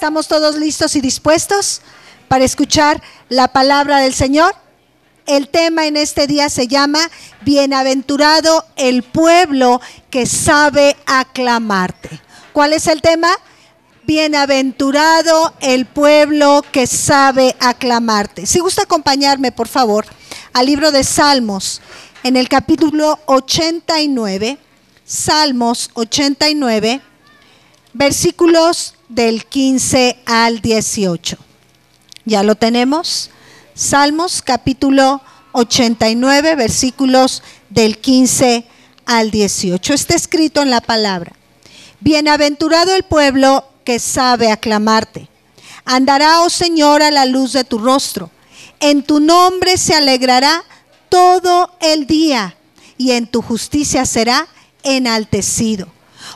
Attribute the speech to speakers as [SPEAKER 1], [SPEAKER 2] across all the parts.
[SPEAKER 1] ¿Estamos todos listos y dispuestos para escuchar la palabra del Señor? El tema en este día se llama Bienaventurado el pueblo que sabe aclamarte. ¿Cuál es el tema? Bienaventurado el pueblo que sabe aclamarte. Si gusta acompañarme, por favor, al libro de Salmos, en el capítulo 89, Salmos 89, versículos del 15 al 18. ¿Ya lo tenemos? Salmos capítulo 89, versículos del 15 al 18. Está escrito en la palabra: Bienaventurado el pueblo que sabe aclamarte. Andará, oh Señor, a la luz de tu rostro. En tu nombre se alegrará todo el día, y en tu justicia será enaltecido.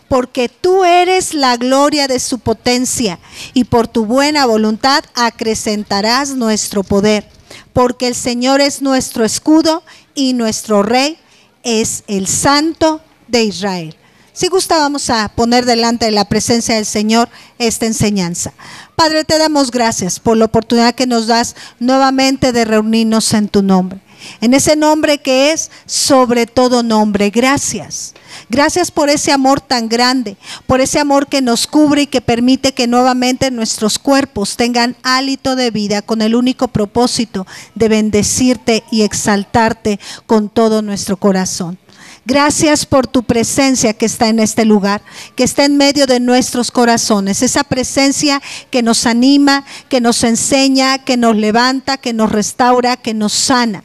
[SPEAKER 1] Porque tú eres la gloria de su potencia, y por tu buena voluntad acrecentarás nuestro poder. Porque el Señor es nuestro escudo y nuestro Rey es el Santo de Israel. Si gusta, vamos a poner delante de la presencia del Señor esta enseñanza. Padre, te damos gracias por la oportunidad que nos das nuevamente de reunirnos en tu nombre. En ese nombre que es sobre todo nombre. Gracias. Gracias por ese amor tan grande, por ese amor que nos cubre y que permite que nuevamente nuestros cuerpos tengan hálito de vida con el único propósito de bendecirte y exaltarte con todo nuestro corazón. Gracias por tu presencia que está en este lugar, que está en medio de nuestros corazones. Esa presencia que nos anima, que nos enseña, que nos levanta, que nos restaura, que nos sana.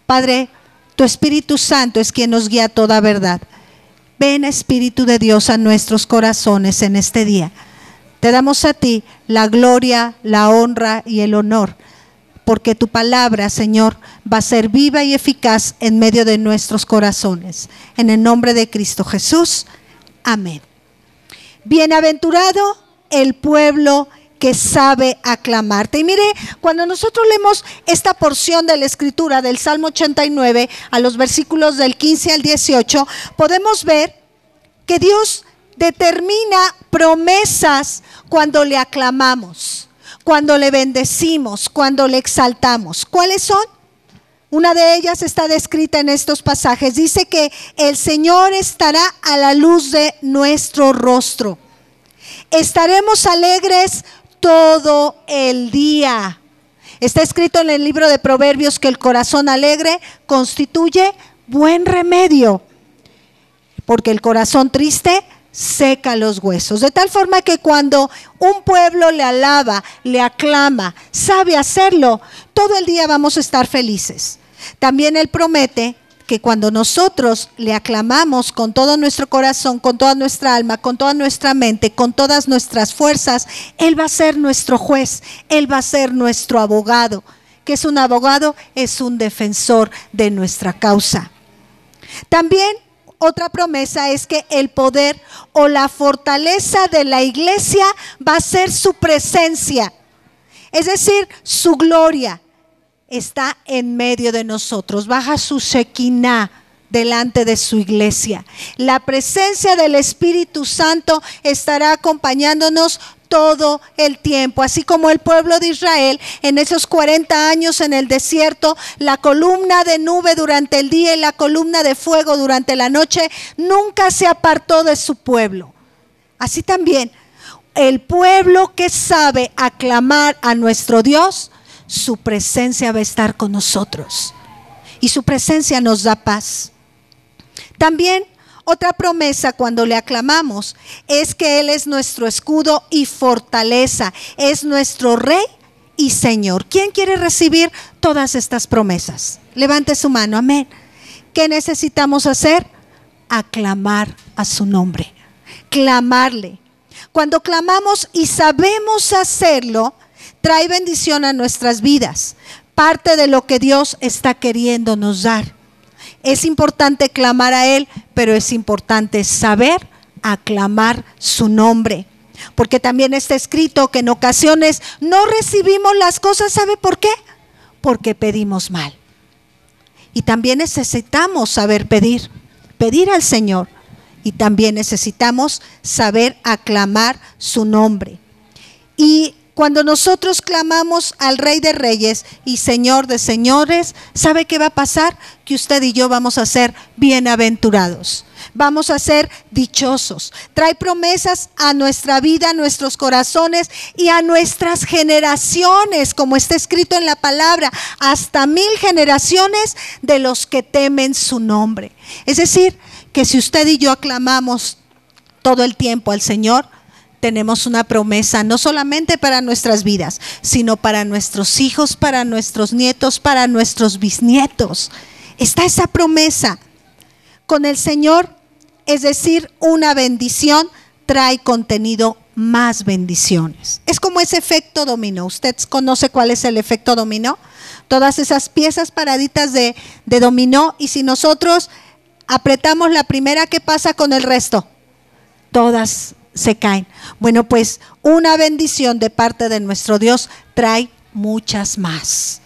[SPEAKER 1] Padre, tu Espíritu Santo es quien nos guía a toda verdad. Ven, Espíritu de Dios, a nuestros corazones en este día. Te damos a ti la gloria, la honra y el honor, porque tu palabra, Señor, va a ser viva y eficaz en medio de nuestros corazones. En el nombre de Cristo Jesús. Amén. Bienaventurado el pueblo que sabe aclamarte. Y mire, cuando nosotros leemos esta porción de la escritura del Salmo 89 a los versículos del 15 al 18, podemos ver que Dios determina promesas cuando le aclamamos, cuando le bendecimos, cuando le exaltamos. ¿Cuáles son? Una de ellas está descrita en estos pasajes. Dice que el Señor estará a la luz de nuestro rostro. Estaremos alegres todo el día. Está escrito en el libro de Proverbios que el corazón alegre constituye buen remedio, porque el corazón triste seca los huesos. De tal forma que cuando un pueblo le alaba, le aclama, sabe hacerlo, todo el día vamos a estar felices. También Él promete que cuando nosotros le aclamamos con todo nuestro corazón, con toda nuestra alma, con toda nuestra mente, con todas nuestras fuerzas, Él va a ser nuestro juez, Él va a ser nuestro abogado. ¿Qué es un abogado? Es un defensor de nuestra causa. También otra promesa es que el poder o la fortaleza de la iglesia va a ser su presencia, es decir, su gloria. Está en medio de nosotros, baja su Shekinah delante de su iglesia. La presencia del Espíritu Santo estará acompañándonos todo el tiempo, así como el pueblo de Israel en esos 40 años en el desierto, la columna de nube durante el día y la columna de fuego durante la noche nunca se apartó de su pueblo. Así también el pueblo que sabe aclamar a nuestro Dios, su presencia va a estar con nosotros y su presencia nos da paz. También otra promesa cuando le aclamamos es que Él es nuestro escudo y fortaleza, es nuestro Rey y Señor. ¿Quién quiere recibir todas estas promesas? Levante su mano, amén. ¿Qué necesitamos hacer? Aclamar a su nombre, clamarle. Cuando clamamos y sabemos hacerlo, trae bendición a nuestras vidas, parte de lo que Dios está queriéndonos dar. Es importante clamar a Él, pero es importante saber aclamar su nombre. Porque también está escrito que en ocasiones no recibimos las cosas, ¿sabe por qué? Porque pedimos mal. Y también necesitamos saber pedir al Señor. Y también necesitamos saber aclamar su nombre. Y cuando nosotros clamamos al Rey de Reyes y Señor de Señores, ¿sabe qué va a pasar? Que usted y yo vamos a ser bienaventurados, vamos a ser dichosos. Trae promesas a nuestra vida, a nuestros corazones y a nuestras generaciones, como está escrito en la palabra, hasta 1000 generaciones de los que temen su nombre. Es decir, que si usted y yo aclamamos todo el tiempo al Señor, tenemos una promesa no solamente para nuestras vidas, sino para nuestros hijos, para nuestros nietos, para nuestros bisnietos. Está esa promesa. Con el Señor, es decir, una bendición trae contenido más bendiciones. Es como ese efecto dominó. ¿Usted conoce cuál es el efecto dominó? Todas esas piezas paraditas de dominó, y si nosotros apretamos la primera, ¿qué pasa con el resto? Todas se caen. Bueno, pues una bendición de parte de nuestro Dios trae muchas más.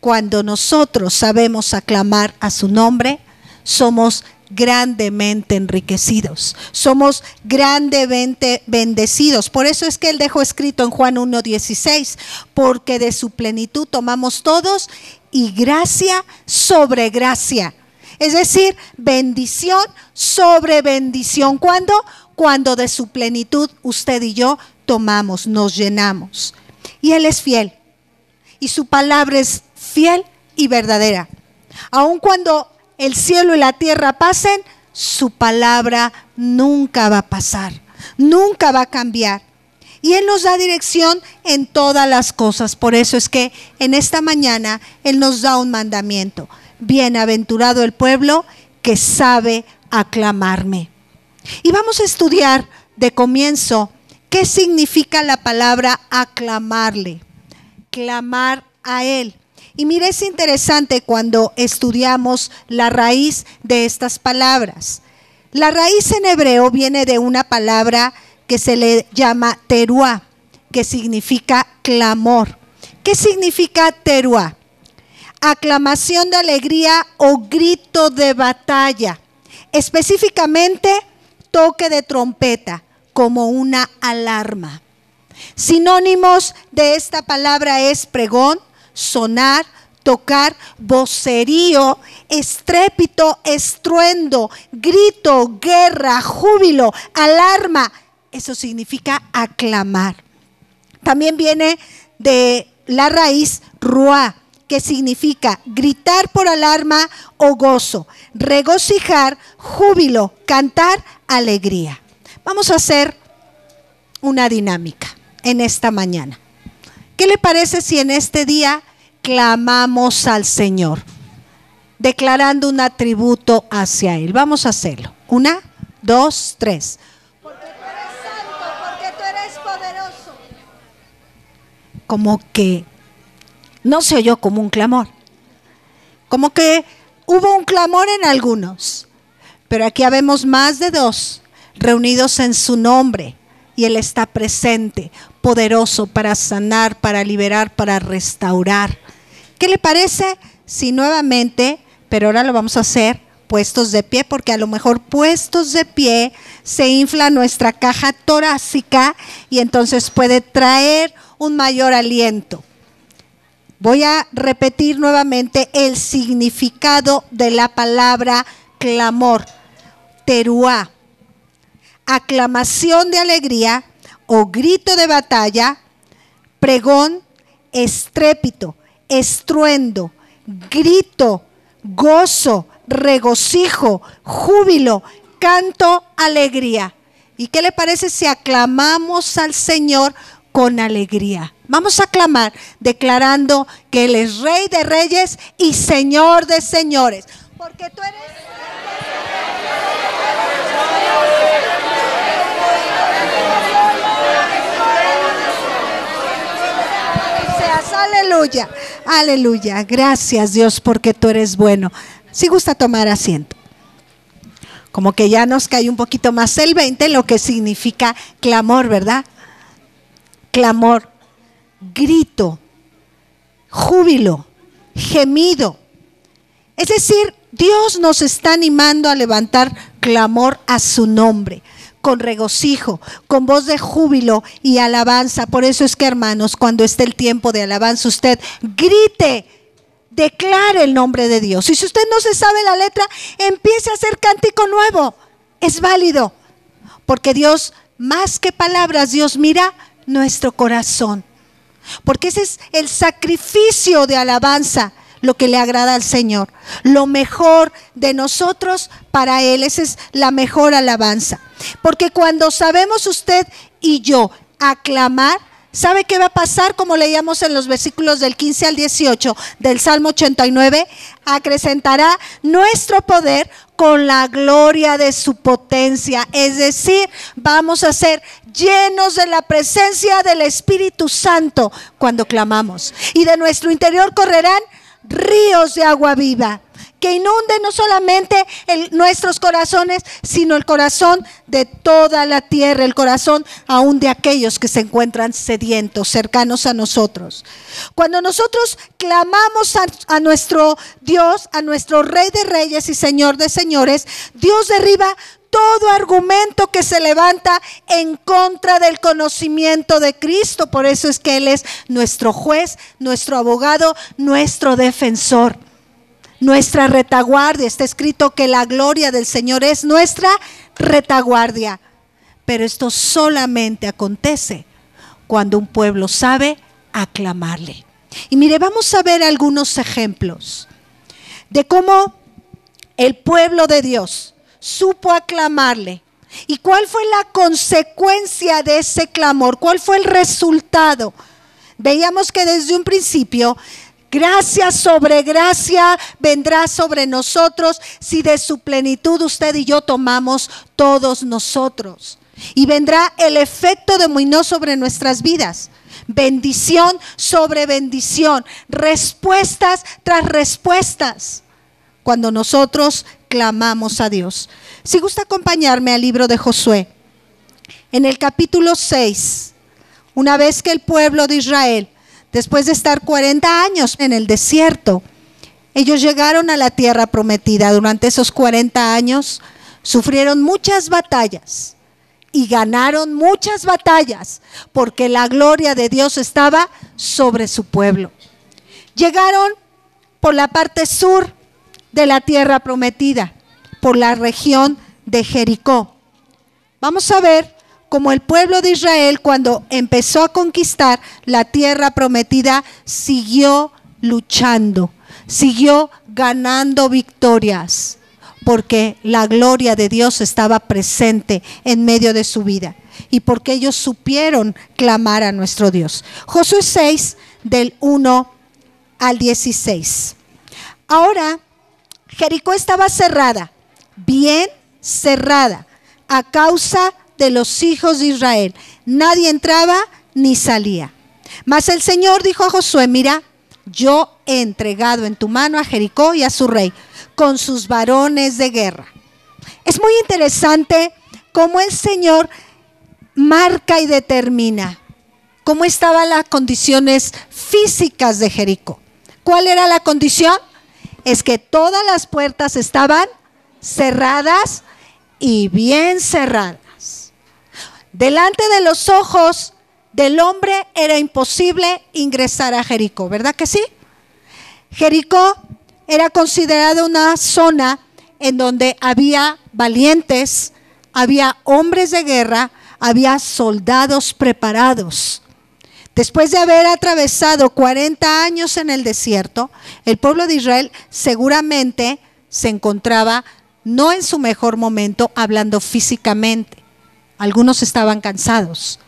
[SPEAKER 1] Cuando nosotros sabemos aclamar a su nombre, somos grandemente enriquecidos, somos grandemente bendecidos. Por eso es que Él dejó escrito en Juan 1:16, porque de su plenitud tomamos todos y gracia sobre gracia. Es decir, bendición sobre bendición. ¿Cuándo? Cuando de su plenitud usted y yo tomamos, nos llenamos. Y Él es fiel. Y su palabra es fiel y verdadera. Aun cuando el cielo y la tierra pasen, su palabra nunca va a pasar, nunca va a cambiar. Y Él nos da dirección en todas las cosas. Por eso es que en esta mañana Él nos da un mandamiento. Bienaventurado el pueblo que sabe aclamarme. Y vamos a estudiar de comienzo qué significa la palabra aclamarle, clamar a Él. Y mire, es interesante cuando estudiamos la raíz de estas palabras. La raíz en hebreo viene de una palabra que se le llama teruá, que significa clamor. ¿Qué significa teruá? Aclamación de alegría o grito de batalla. Específicamente, toque de trompeta, como una alarma. Sinónimos de esta palabra es pregón, sonar, tocar, vocerío, estrépito, estruendo, grito, guerra, júbilo, alarma. Eso significa aclamar. También viene de la raíz ruá, que significa gritar por alarma o gozo, regocijar, júbilo, cantar, alegría. Vamos a hacer una dinámica en esta mañana. ¿Qué le parece si en este día clamamos al Señor, declarando un atributo hacia Él? Vamos a hacerlo. 1, 2, 3. Porque tú eres santo, porque tú eres poderoso. Como que no se oyó como un clamor. Como que hubo un clamor en algunos. Pero aquí habemos más de 2 reunidos en su nombre. Y Él está presente, poderoso para sanar, para liberar, para restaurar. ¿Qué le parece si nuevamente, pero ahora lo vamos a hacer puestos de pie, porque a lo mejor puestos de pie se infla nuestra caja torácica y entonces puede traer un mayor aliento? Voy a repetir nuevamente el significado de la palabra clamor, teruá. Aclamación de alegría o grito de batalla, pregón, estrépito, estruendo, grito, gozo, regocijo, júbilo, canto, alegría. ¿Y qué le parece si aclamamos al Señor con alegría? Vamos a aclamar declarando que Él es Rey de Reyes y Señor de Señores. Porque tú eres... Aleluya, aleluya. Gracias, Dios, porque tú eres bueno. Si gusta tomar asiento. Como que ya nos cae un poquito más el 20, lo que significa clamor, ¿verdad? Clamor, grito, júbilo, gemido. Es decir, Dios nos está animando a levantar clamor a su nombre, con regocijo, con voz de júbilo y alabanza. Por eso es que, hermanos, cuando esté el tiempo de alabanza, usted grite, declare el nombre de Dios. Y si usted no se sabe la letra, empiece a hacer cántico nuevo. Es válido, porque Dios, más que palabras, Dios mira nuestro corazón. Porque ese es el sacrificio de alabanza, lo que le agrada al Señor. Lo mejor de nosotros para Él, esa es la mejor alabanza. Porque cuando sabemos usted y yo aclamar, ¿sabe qué va a pasar? Como leíamos en los versículos del 15 al 18 del Salmo 89, acrecentará nuestro poder con la gloria de su potencia. Es decir, vamos a ser llenos de la presencia del Espíritu Santo cuando clamamos. Y de nuestro interior correrán ríos de agua viva, que inunden no solamente nuestros corazones, sino el corazón de toda la tierra, el corazón aún de aquellos que se encuentran sedientos, cercanos a nosotros. Cuando nosotros clamamos a nuestro Dios, a nuestro Rey de Reyes y Señor de Señores, Dios derriba todo argumento que se levanta en contra del conocimiento de Cristo. Por eso es que Él es nuestro juez, nuestro abogado, nuestro defensor, nuestra retaguardia. Está escrito que la gloria del Señor es nuestra retaguardia. Pero esto solamente acontece cuando un pueblo sabe aclamarle. Y mire, vamos a ver algunos ejemplos de cómo el pueblo de Dios supo aclamarle. ¿Y cuál fue la consecuencia de ese clamor? ¿Cuál fue el resultado? Veíamos que desde un principio, gracia sobre gracia vendrá sobre nosotros si de su plenitud usted y yo tomamos todos nosotros. Y vendrá el efecto dominó sobre nuestras vidas. Bendición sobre bendición, respuestas tras respuestas, cuando nosotros clamamos a Dios. Si gusta acompañarme al libro de Josué, en el capítulo 6, una vez que el pueblo de Israel, después de estar 40 años en el desierto, ellos llegaron a la tierra prometida. Durante esos 40 años sufrieron muchas batallas y ganaron muchas batallas, porque la gloria de Dios estaba sobre su pueblo. Llegaron por la parte sur de la tierra prometida, por la región de Jericó. Vamos a ver cómo el pueblo de Israel, cuando empezó a conquistar la tierra prometida, siguió luchando, siguió ganando victorias, porque la gloria de Dios estaba presente en medio de su vida y porque ellos supieron clamar a nuestro Dios. Josué 6, del 1 al 16. Ahora, Jericó estaba cerrada, bien cerrada, a causa de los hijos de Israel. Nadie entraba ni salía. Mas el Señor dijo a Josué: mira, yo he entregado en tu mano a Jericó y a su rey, con sus varones de guerra. Es muy interesante cómo el Señor marca y determina cómo estaban las condiciones físicas de Jericó. ¿Cuál era la condición? Es que todas las puertas estaban cerradas y bien cerradas. Delante de los ojos del hombre era imposible ingresar a Jericó, ¿verdad que sí? Jericó era considerada una zona en donde había valientes, había hombres de guerra, había soldados preparados. Después de haber atravesado 40 años en el desierto, el pueblo de Israel seguramente se encontraba no en su mejor momento hablando físicamente. Algunos estaban cansados,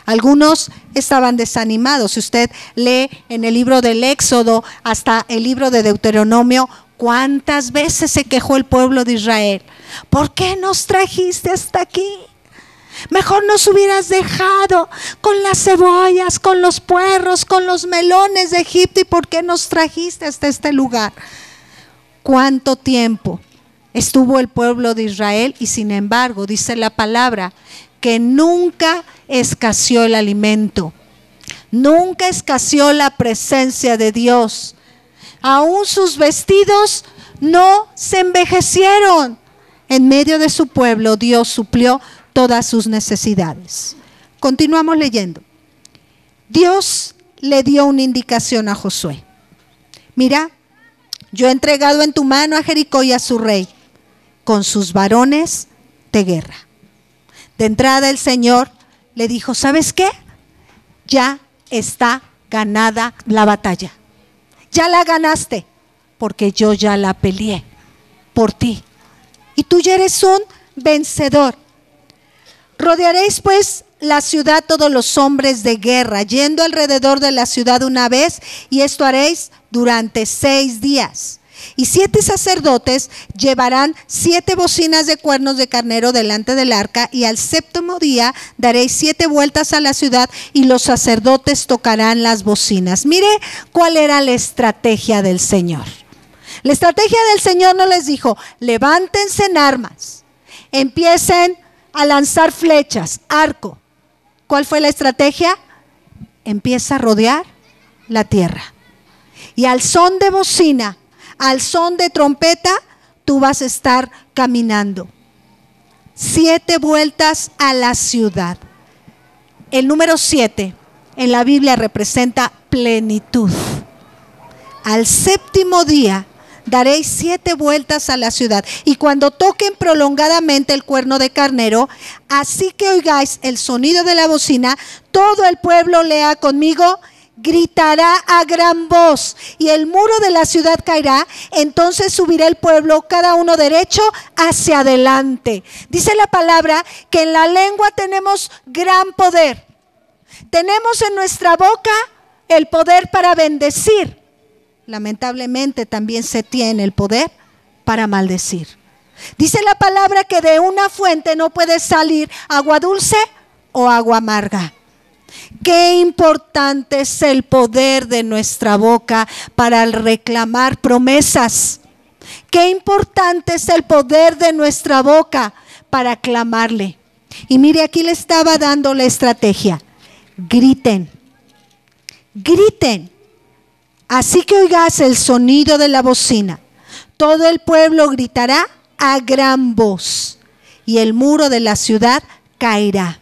[SPEAKER 1] algunos estaban desanimados. Si usted lee en el libro del Éxodo hasta el libro de Deuteronomio, ¿cuántas veces se quejó el pueblo de Israel? ¿Por qué nos trajiste hasta aquí? Mejor nos hubieras dejado con las cebollas, con los puerros, con los melones de Egipto. ¿Y por qué nos trajiste hasta este lugar? ¿Cuánto tiempo estuvo el pueblo de Israel? Y sin embargo, dice la palabra, que nunca escaseó el alimento, nunca escaseó la presencia de Dios. Aún sus vestidos no se envejecieron. En medio de su pueblo, Dios suplió todas sus necesidades. Continuamos leyendo. Dios le dio una indicación a Josué. Mira, yo he entregado en tu mano a Jericó y a su rey, con sus varones de guerra. De entrada el Señor le dijo, ¿sabes qué? Ya está ganada la batalla. Ya la ganaste, porque yo ya la peleé por ti. Y tú ya eres un vencedor. Rodearéis pues la ciudad todos los hombres de guerra, yendo alrededor de la ciudad una vez, y esto haréis durante 6 días. Y 7 sacerdotes llevarán 7 bocinas de cuernos de carnero delante del arca, y al 7º día daréis 7 vueltas a la ciudad, y los sacerdotes tocarán las bocinas. Mire cuál era la estrategia del Señor. La estrategia del Señor no les dijo, levántense en armas, empiecen a lanzar flechas, arco. ¿Cuál fue la estrategia? Empieza a rodear la tierra. Y al son de bocina, al son de trompeta, tú vas a estar caminando. 7 vueltas a la ciudad. El número 7 en la Biblia representa plenitud. Al 7º día daréis 7 vueltas a la ciudad, y cuando toquen prolongadamente el cuerno de carnero, así que oigáis el sonido de la bocina, todo el pueblo, lea conmigo, gritará a gran voz, y el muro de la ciudad caerá. Entonces subirá el pueblo, cada uno derecho hacia adelante. Dice la palabra que en la lengua tenemos gran poder. Tenemos en nuestra boca el poder para bendecir. Lamentablemente también se tiene el poder para maldecir. Dice la palabra que de una fuente no puede salir agua dulce o agua amarga. Qué importante es el poder de nuestra boca para reclamar promesas. Qué importante es el poder de nuestra boca para clamarle. Y mire, aquí le estaba dando la estrategia. Griten, griten. Así que oigas el sonido de la bocina, todo el pueblo gritará a gran voz, y el muro de la ciudad caerá.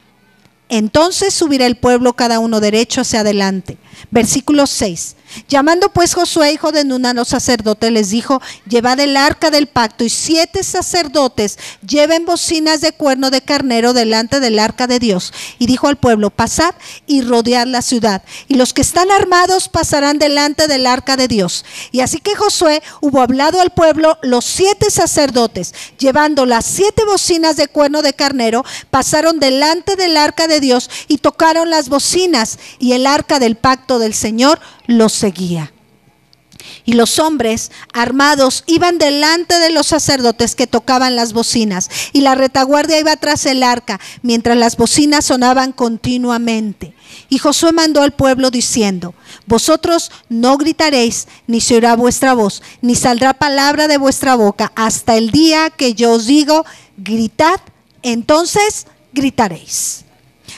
[SPEAKER 1] Entonces subirá el pueblo cada uno derecho hacia adelante. Versículo 6. Llamando pues Josué, hijo de Nun, a los sacerdotes, les dijo, llevad el arca del pacto, y 7 sacerdotes lleven bocinas de cuerno de carnero delante del arca de Dios. Y dijo al pueblo, pasad y rodead la ciudad, y los que están armados pasarán delante del arca de Dios. Y así que Josué hubo hablado al pueblo, los 7 sacerdotes, llevando las 7 bocinas de cuerno de carnero, pasaron delante del arca de Dios y tocaron las bocinas, y el arca del pacto del Señor los seguía. Y los hombres armados iban delante de los sacerdotes que tocaban las bocinas, y la retaguardia iba tras el arca, mientras las bocinas sonaban continuamente. Y Josué mandó al pueblo diciendo, vosotros no gritaréis, ni se oirá vuestra voz, ni saldrá palabra de vuestra boca, hasta el día que yo os digo, gritad, entonces gritaréis.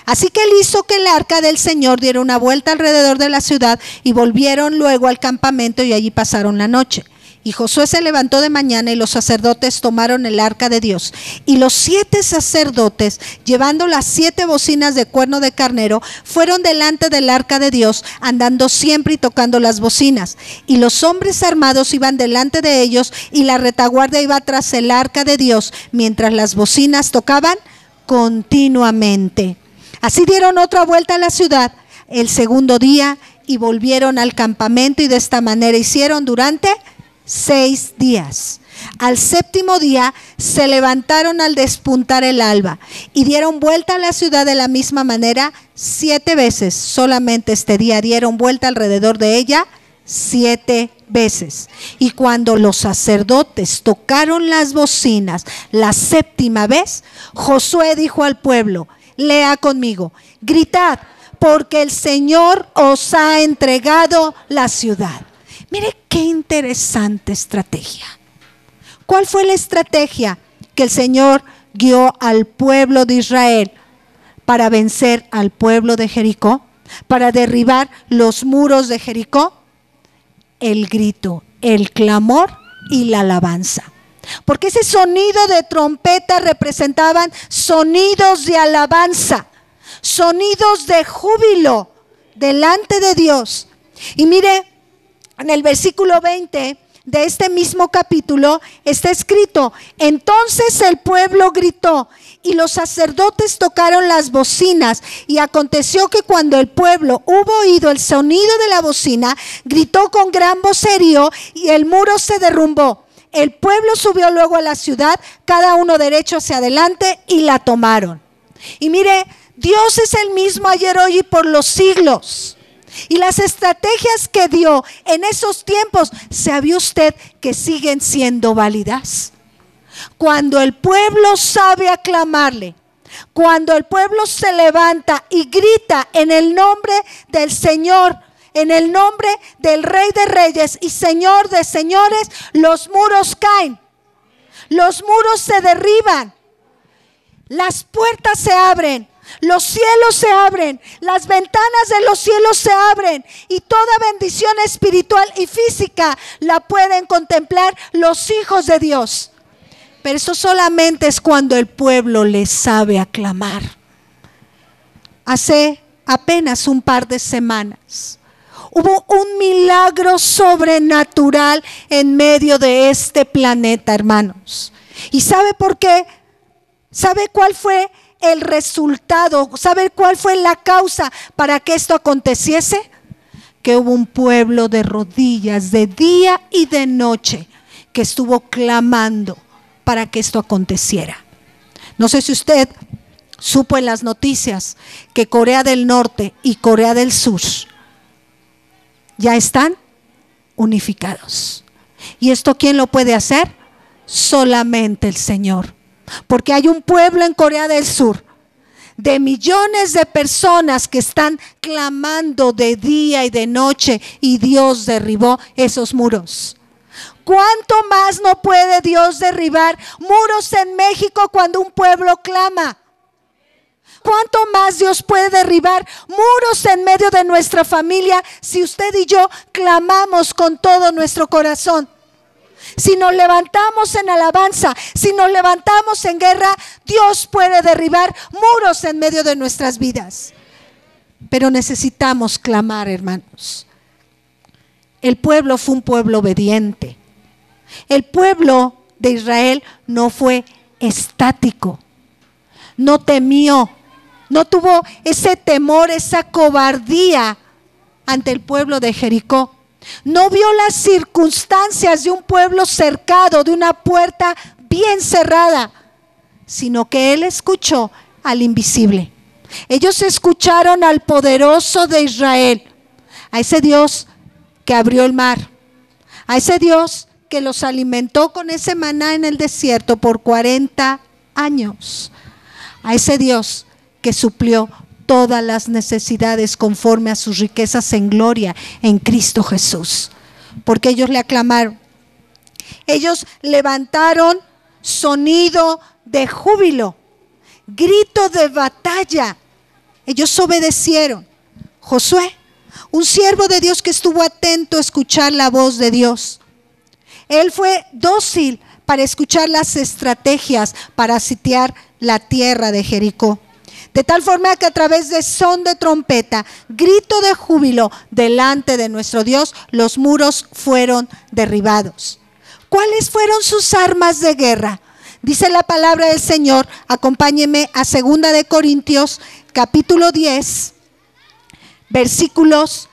[SPEAKER 1] Así que él hizo que el arca del Señor diera una vuelta alrededor de la ciudad, y volvieron luego al campamento, y allí pasaron la noche. Y Josué se levantó de mañana, y los sacerdotes tomaron el arca de Dios. Y los 7 sacerdotes, llevando las 7 bocinas de cuerno de carnero, fueron delante del arca de Dios, andando siempre y tocando las bocinas. Y los hombres armados iban delante de ellos, y la retaguardia iba tras el arca de Dios, mientras las bocinas tocaban continuamente. Así dieron otra vuelta a la ciudad el 2º día, y volvieron al campamento, y de esta manera hicieron durante 6 días. Al 7º día se levantaron al despuntar el alba, y dieron vuelta a la ciudad de la misma manera 7 veces. Solamente este día dieron vuelta alrededor de ella 7 veces. Y cuando los sacerdotes tocaron las bocinas la 7ª vez, Josué dijo al pueblo, lea conmigo, gritad, porque el Señor os ha entregado la ciudad. Mire qué interesante estrategia. ¿Cuál fue la estrategia que el Señor guió al pueblo de Israel para vencer al pueblo de Jericó? Para derribar los muros de Jericó. El grito, el clamor y la alabanza. Porque ese sonido de trompeta representaban sonidos de alabanza, sonidos de júbilo delante de Dios. Y mire, en el versículo 20 de este mismo capítulo está escrito: entonces el pueblo gritó y los sacerdotes tocaron las bocinas, y aconteció que cuando el pueblo hubo oído el sonido de la bocina, gritó con gran vocerío y el muro se derrumbó. El pueblo subió luego a la ciudad, cada uno derecho hacia adelante, y la tomaron. Y mire, Dios es el mismo ayer, hoy y por los siglos. Y las estrategias que dio en esos tiempos, ¿sabe usted que siguen siendo válidas? Cuando el pueblo sabe aclamarle, cuando el pueblo se levanta y grita en el nombre del Señor, en el nombre del Rey de Reyes y Señor de Señores, los muros caen, los muros se derriban, las puertas se abren, los cielos se abren, las ventanas de los cielos se abren, y toda bendición espiritual y física la pueden contemplar los hijos de Dios. Pero eso solamente es cuando el pueblo le sabe aclamar. Hace apenas un par de semanas hubo un milagro sobrenatural en medio de este planeta, hermanos. ¿Y sabe por qué? ¿Sabe cuál fue el resultado? ¿Sabe cuál fue la causa para que esto aconteciese? Que hubo un pueblo de rodillas de día y de noche que estuvo clamando para que esto aconteciera. No sé si usted supo en las noticias que Corea del Norte y Corea del Sur ya están unificados. ¿Y esto quién lo puede hacer? Solamente el Señor. Porque hay un pueblo en Corea del Sur de millones de personas que están clamando de día y de noche, y Dios derribó esos muros. ¿Cuánto más no puede Dios derribar muros en México cuando un pueblo clama? ¿Cuánto más Dios puede derribar muros en medio de nuestra familia si usted y yo clamamos con todo nuestro corazón? Si nos levantamos en alabanza, si nos levantamos en guerra, Dios puede derribar muros en medio de nuestras vidas. Pero necesitamos clamar, hermanos. El pueblo fue un pueblo obediente. El pueblo de Israel no fue estático, no temió, no tuvo ese temor, esa cobardía ante el pueblo de Jericó. No vio las circunstancias de un pueblo cercado, de una puerta bien cerrada, sino que él escuchó al invisible. Ellos escucharon al poderoso de Israel, a ese Dios que abrió el mar, a ese Dios que los alimentó con ese maná en el desierto por 40 años, a ese Dios que suplió todas las necesidades conforme a sus riquezas en gloria en Cristo Jesús. Porque ellos le aclamaron, ellos levantaron sonido de júbilo, grito de batalla. Ellos obedecieron. Josué, un siervo de Dios que estuvo atento a escuchar la voz de Dios, él fue dócil para escuchar las estrategias para sitiar la tierra de Jericó. De tal forma que a través de son de trompeta, grito de júbilo delante de nuestro Dios, los muros fueron derribados. ¿Cuáles fueron sus armas de guerra? Dice la palabra del Señor, acompáñeme a 2 de Corintios, capítulo 10, versículos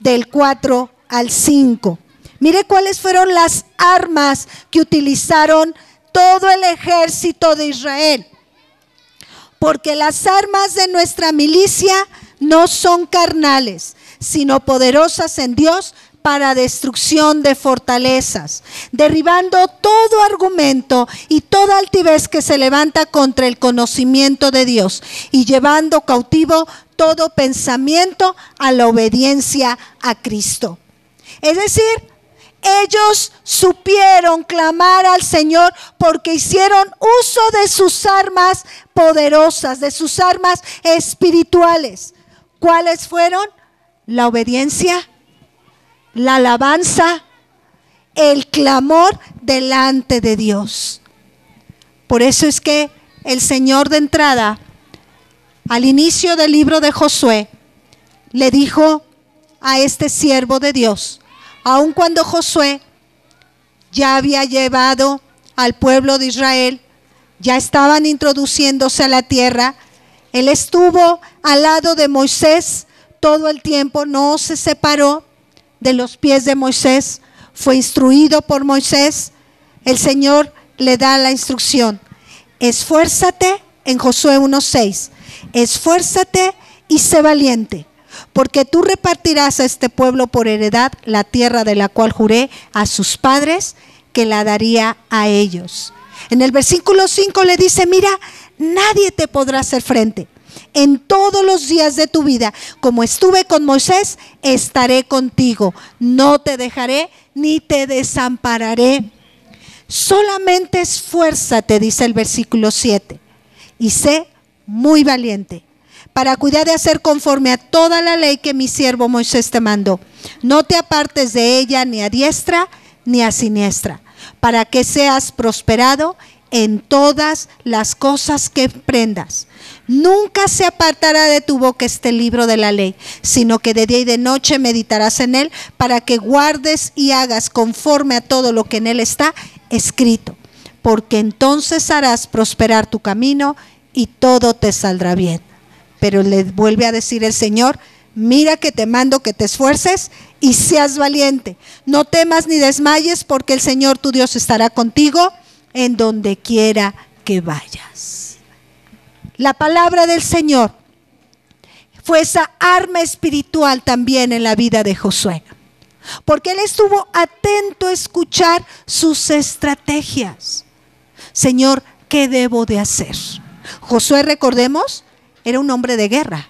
[SPEAKER 1] del 4 al 5. Mire cuáles fueron las armas que utilizaron todo el ejército de Israel. Porque las armas de nuestra milicia no son carnales, sino poderosas en Dios para destrucción de fortalezas, derribando todo argumento y toda altivez que se levanta contra el conocimiento de Dios, y llevando cautivo todo pensamiento a la obediencia a Cristo. Es decir, ellos supieron clamar al Señor porque hicieron uso de sus armas poderosas, de sus armas espirituales. ¿Cuáles fueron? La obediencia, la alabanza el clamor delante de Dios. Por eso es que el Señor de entrada, al inicio del libro de Josué, le dijo a este siervo de Dios, aun cuando Josué ya había llevado al pueblo de Israel, ya estaban introduciéndose a la tierra, él estuvo al lado de Moisés todo el tiempo, no se separó de los pies de Moisés, fue instruido por Moisés. El Señor le da la instrucción: esfuérzate, en Josué 1:6, esfuérzate y sé valiente, porque tú repartirás a este pueblo por heredad la tierra de la cual juré a sus padres que la daría a ellos. En el versículo 5 le dice: mira, nadie te podrá hacer frente. En todos los días de tu vida, como estuve con Moisés, estaré contigo. No te dejaré ni te desampararé. Solamente esfuérzate, dice el versículo 7, y sé muy valiente, para cuidar de hacer conforme a toda la ley que mi siervo Moisés te mandó. No te apartes de ella ni a diestra ni a siniestra, para que seas prosperado en todas las cosas que emprendas. Nunca se apartará de tu boca este libro de la ley, sino que de día y de noche meditarás en él, para que guardes y hagas conforme a todo lo que en él está escrito, porque entonces harás prosperar tu camino y todo te saldrá bien. Pero le vuelve a decir el Señor: mira que te mando que te esfuerces y seas valiente. No temas ni desmayes, porque el Señor tu Dios estará contigo en donde quiera que vayas. La palabra del Señor fue esa arma espiritual también en la vida de Josué, porque él estuvo atento a escuchar sus estrategias. Señor, ¿qué debo de hacer? Josué, recordemos, era un hombre de guerra.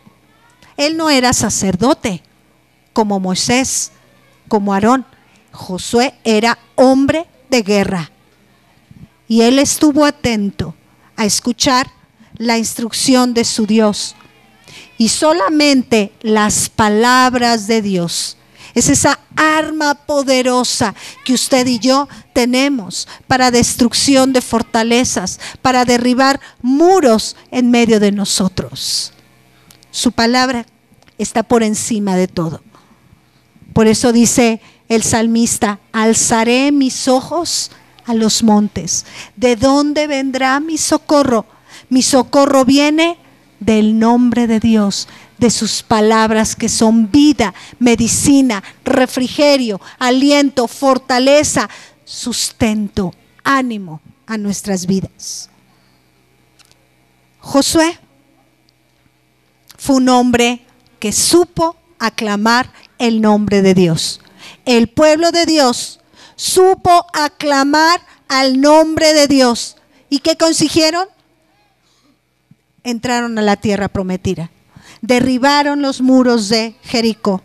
[SPEAKER 1] Él no era sacerdote como Moisés, como Aarón. Josué era hombre de guerra. Y él estuvo atento a escuchar la instrucción de su Dios. Y solamente las palabras de Dios es esa arma poderosa que usted y yo tenemos para destrucción de fortalezas, para derribar muros en medio de nosotros. Su palabra está por encima de todo. Por eso dice el salmista: alzaré mis ojos a los montes. ¿De dónde vendrá mi socorro? Mi socorro viene del nombre de Dios, de sus palabras que son vida, medicina, refrigerio, aliento, fortaleza, sustento, ánimo a nuestras vidas. Josué fue un hombre que supo aclamar el nombre de Dios. El pueblo de Dios supo aclamar al nombre de Dios. ¿Y qué consiguieron? Entraron a la tierra prometida. Derribaron los muros de Jericó.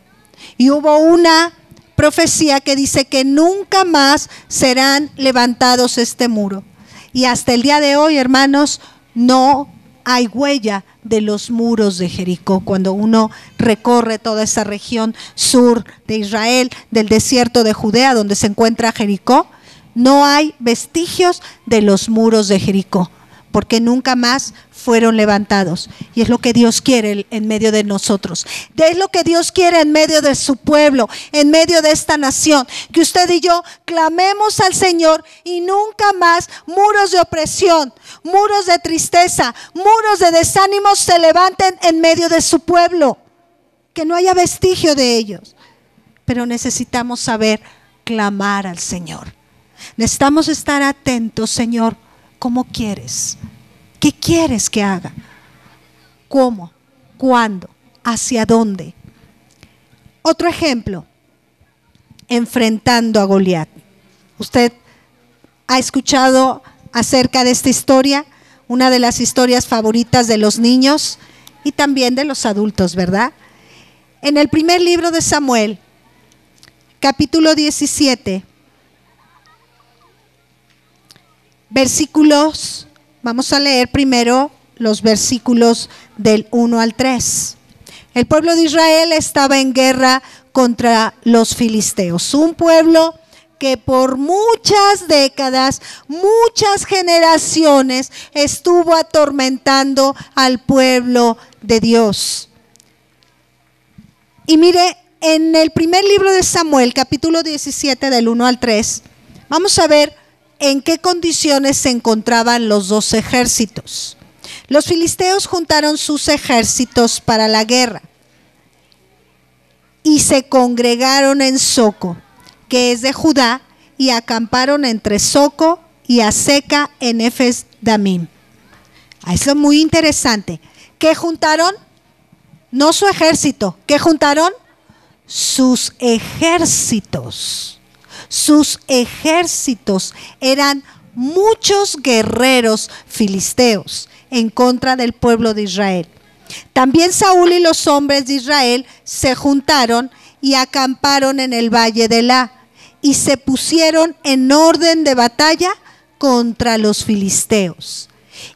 [SPEAKER 1] Y hubo una profecía que dice que nunca más serán levantados este muro. Y hasta el día de hoy, hermanos, no hay huella de los muros de Jericó. Cuando uno recorre toda esa región sur de Israel, del desierto de Judea, donde se encuentra Jericó, no hay vestigios de los muros de Jericó, porque nunca más fueron levantados. Y es lo que Dios quiere en medio de nosotros. Es lo que Dios quiere en medio de su pueblo, en medio de esta nación. Que usted y yo clamemos al Señor y nunca más muros de opresión, muros de tristeza, muros de desánimo se levanten en medio de su pueblo. Que no haya vestigio de ellos. Pero necesitamos saber clamar al Señor. Necesitamos estar atentos: Señor, ¿cómo quieres? ¿Qué quieres que haga? ¿Cómo? ¿Cuándo? ¿Hacia dónde? Otro ejemplo, enfrentando a Goliat. Usted ha escuchado acerca de esta historia, una de las historias favoritas de los niños y también de los adultos, ¿verdad? En el primer libro de Samuel, capítulo 17, versículos, vamos a leer primero los versículos del 1 al 3. El pueblo de Israel estaba en guerra contra los filisteos, un pueblo que por muchas décadas, muchas generaciones estuvo atormentando al pueblo de Dios. Y mire, en el primer libro de Samuel, capítulo 17, del 1 al 3, vamos a ver en qué condiciones se encontraban los dos ejércitos. Los filisteos juntaron sus ejércitos para la guerra y se congregaron en Soco, que es de Judá, y acamparon entre Soco y Aseca en Efes Damim. Eso es muy interesante. ¿Qué juntaron? No su ejército. ¿Qué juntaron? Sus ejércitos. Sus ejércitos eran muchos guerreros filisteos en contra del pueblo de Israel. También Saúl y los hombres de Israel se juntaron y acamparon en el valle de Elá y se pusieron en orden de batalla contra los filisteos.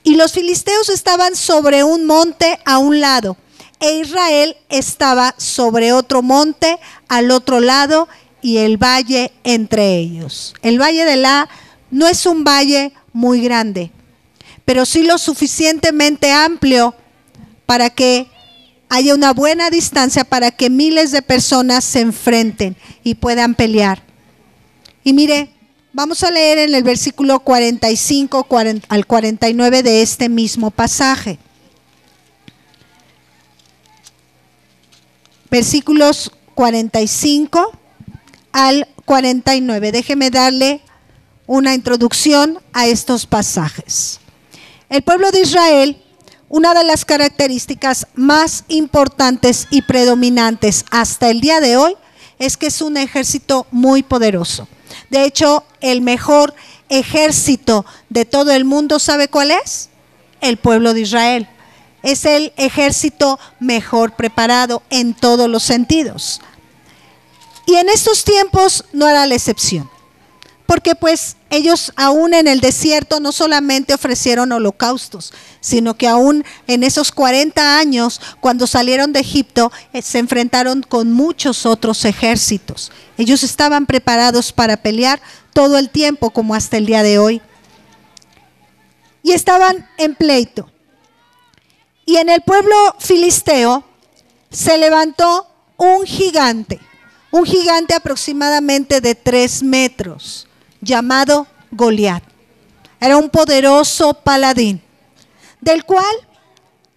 [SPEAKER 1] Y los filisteos estaban sobre un monte a un lado, e Israel estaba sobre otro monte al otro lado, y el valle entre ellos. El valle de Elá no es un valle muy grande, pero sí lo suficientemente amplio para que haya una buena distancia para que miles de personas se enfrenten y puedan pelear. Y mire, vamos a leer en el versículo 45 al 49 de este mismo pasaje. Versículos 45 al 49. Déjeme darle una introducción a estos pasajes. El pueblo de Israel, una de las características más importantes y predominantes hasta el día de hoy es que es un ejército muy poderoso. De hecho, el mejor ejército de todo el mundo, ¿sabe cuál es? El pueblo de Israel. Es el ejército mejor preparado en todos los sentidos. Y en estos tiempos no era la excepción, porque pues ellos aún en el desierto no solamente ofrecieron holocaustos, sino que aún en esos 40 años, cuando salieron de Egipto, se enfrentaron con muchos otros ejércitos. Ellos estaban preparados para pelear todo el tiempo, como hasta el día de hoy. Y estaban en pleito. Y en el pueblo filisteo se levantó un gigante aproximadamente de 3 metros, llamado Goliat. Era un poderoso paladín, del cual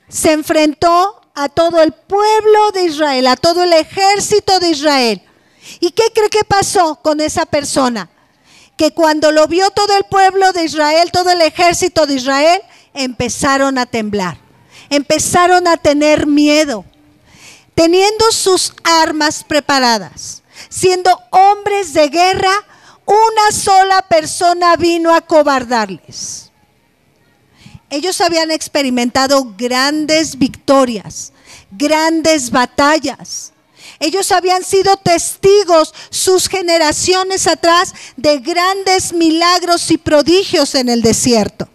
[SPEAKER 1] se enfrentó a todo el pueblo de Israel, a todo el ejército de Israel. ¿Y qué cree que pasó con esa persona? Que cuando lo vio todo el pueblo de Israel, todo el ejército de Israel, empezaron a temblar, empezaron a tener miedo, teniendo sus armas preparadas, siendo hombres de guerra. Una sola persona vino a acobardarles. Ellos habían experimentado grandes victorias, grandes batallas. Ellos habían sido testigos, sus generaciones atrás, de grandes milagros y prodigios en el desierto.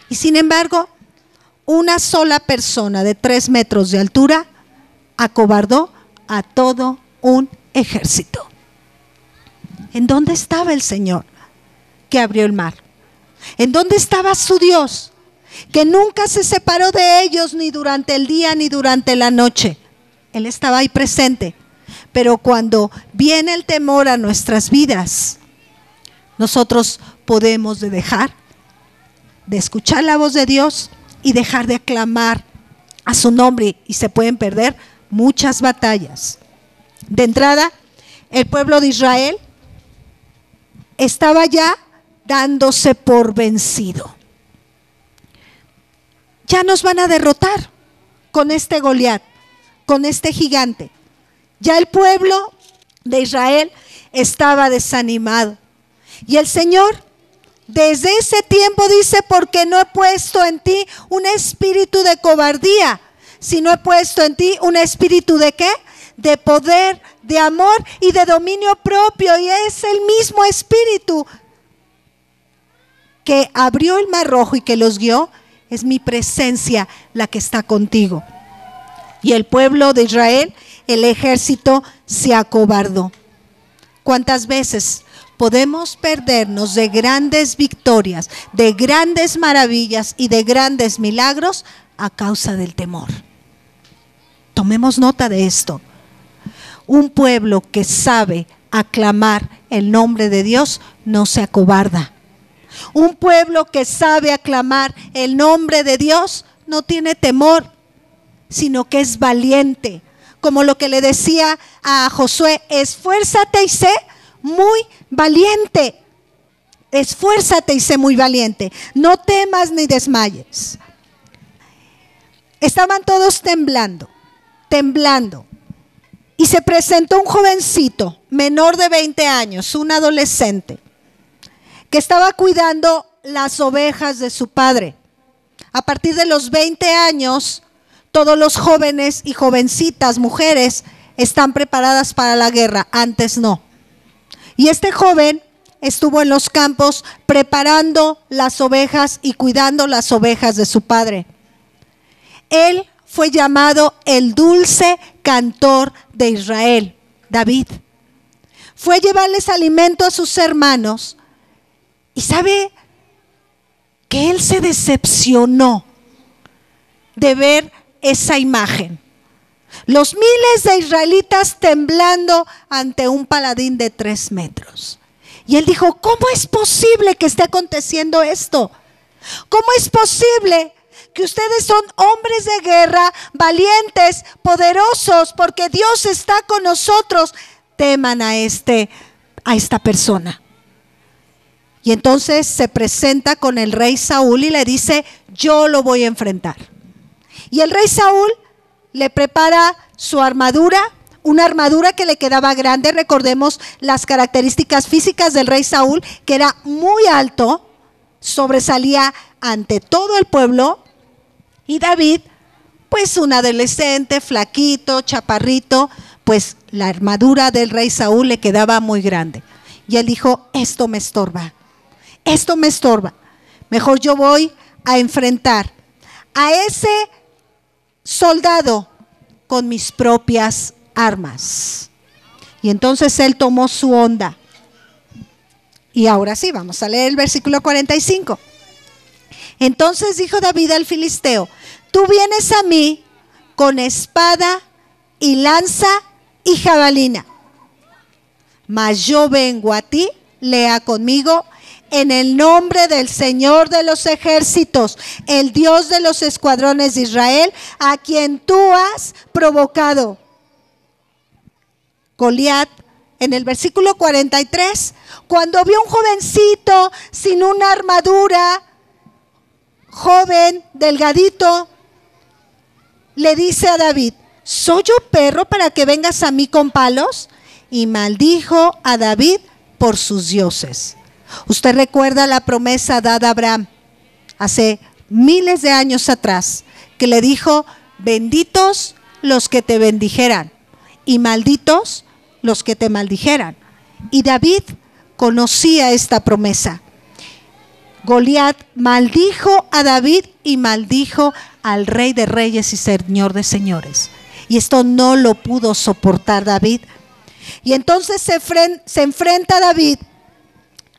[SPEAKER 1] Y sin embargo, una sola persona de 3 metros de altura acobardó a todo un ejército. ¿En dónde estaba el Señor que abrió el mar? ¿En dónde estaba su Dios que nunca se separó de ellos ni durante el día ni durante la noche? Él estaba ahí presente. Pero cuando viene el temor a nuestras vidas, nosotros podemos dejar de escuchar la voz de Dios y dejar de aclamar a su nombre, y se pueden perder muchas batallas. De entrada, el pueblo de Israel estaba ya dándose por vencido. Ya nos van a derrotar con este Goliat, con este gigante. Ya el pueblo de Israel estaba desanimado. Y el Señor desde ese tiempo dice: porque no he puesto en ti un espíritu de cobardía, sino he puesto en ti un espíritu ¿de qué? De poder, de amor y de dominio propio. Y es el mismo espíritu que abrió el mar rojo y que los guió. Es mi presencia la que está contigo. Y el pueblo de Israel, el ejército, se acobardó. ¿Cuántas veces podemos perdernos de grandes victorias, de grandes maravillas y de grandes milagros a causa del temor. Tomemos nota de esto. Un pueblo que sabe aclamar el nombre de Dios no se acobarda. Un pueblo que sabe aclamar el nombre de Dios no tiene temor, sino que es valiente. Como lo que le decía a Josué, esfuérzate y sé muy valiente. Esfuérzate y sé muy valiente. No temas ni desmayes. Estaban todos temblando. Y se presentó un jovencito, menor de 20 años, un adolescente, que estaba cuidando las ovejas de su padre. A partir de los 20 años, todos los jóvenes y jovencitas, mujeres, están preparadas para la guerra, antes no. Y este joven estuvo en los campos preparando las ovejas y cuidando las ovejas de su padre. Él fue llamado el dulce cantor de Israel, David. Fue a llevarles alimento a sus hermanos y sabe que él se decepcionó de ver esa imagen. Los miles de israelitas temblando ante un paladín de 3 metros. Y él dijo, ¿cómo es posible que esté aconteciendo esto? ¿Cómo es posible que ustedes son hombres de guerra, valientes, poderosos, porque Dios está con nosotros? Teman a esta persona. Y entonces se presenta con el rey Saúl y le dice, yo lo voy a enfrentar. Y el rey Saúl le prepara su armadura, una armadura que le quedaba grande. Recordemos las características físicas del rey Saúl, que era muy alto, sobresalía ante todo el pueblo. Y David, pues un adolescente, flaquito, chaparrito, pues la armadura del rey Saúl le quedaba muy grande. Y él dijo, esto me estorba, mejor yo voy a enfrentar a ese soldado con mis propias armas. Y entonces él tomó su onda. Y ahora sí, vamos a leer el versículo 45. Entonces dijo David al filisteo, tú vienes a mí con espada y lanza y jabalina, mas yo vengo a ti, lea conmigo, en el nombre del Señor de los ejércitos, el Dios de los escuadrones de Israel, a quien tú has provocado. Goliat, en el versículo 43, cuando vio un jovencito sin una armadura, joven, delgadito, le dice a David, ¿soy yo perro para que vengas a mí con palos? Y maldijo a David por sus dioses. Usted recuerda la promesa dada a Abraham hace miles de años atrás, que le dijo, benditos los que te bendijeran y malditos los que te maldijeran. Y David conocía esta promesa. Goliat maldijo a David y maldijo al Rey de Reyes y Señor de Señores. Y esto no lo pudo soportar David. Y entonces se enfrenta David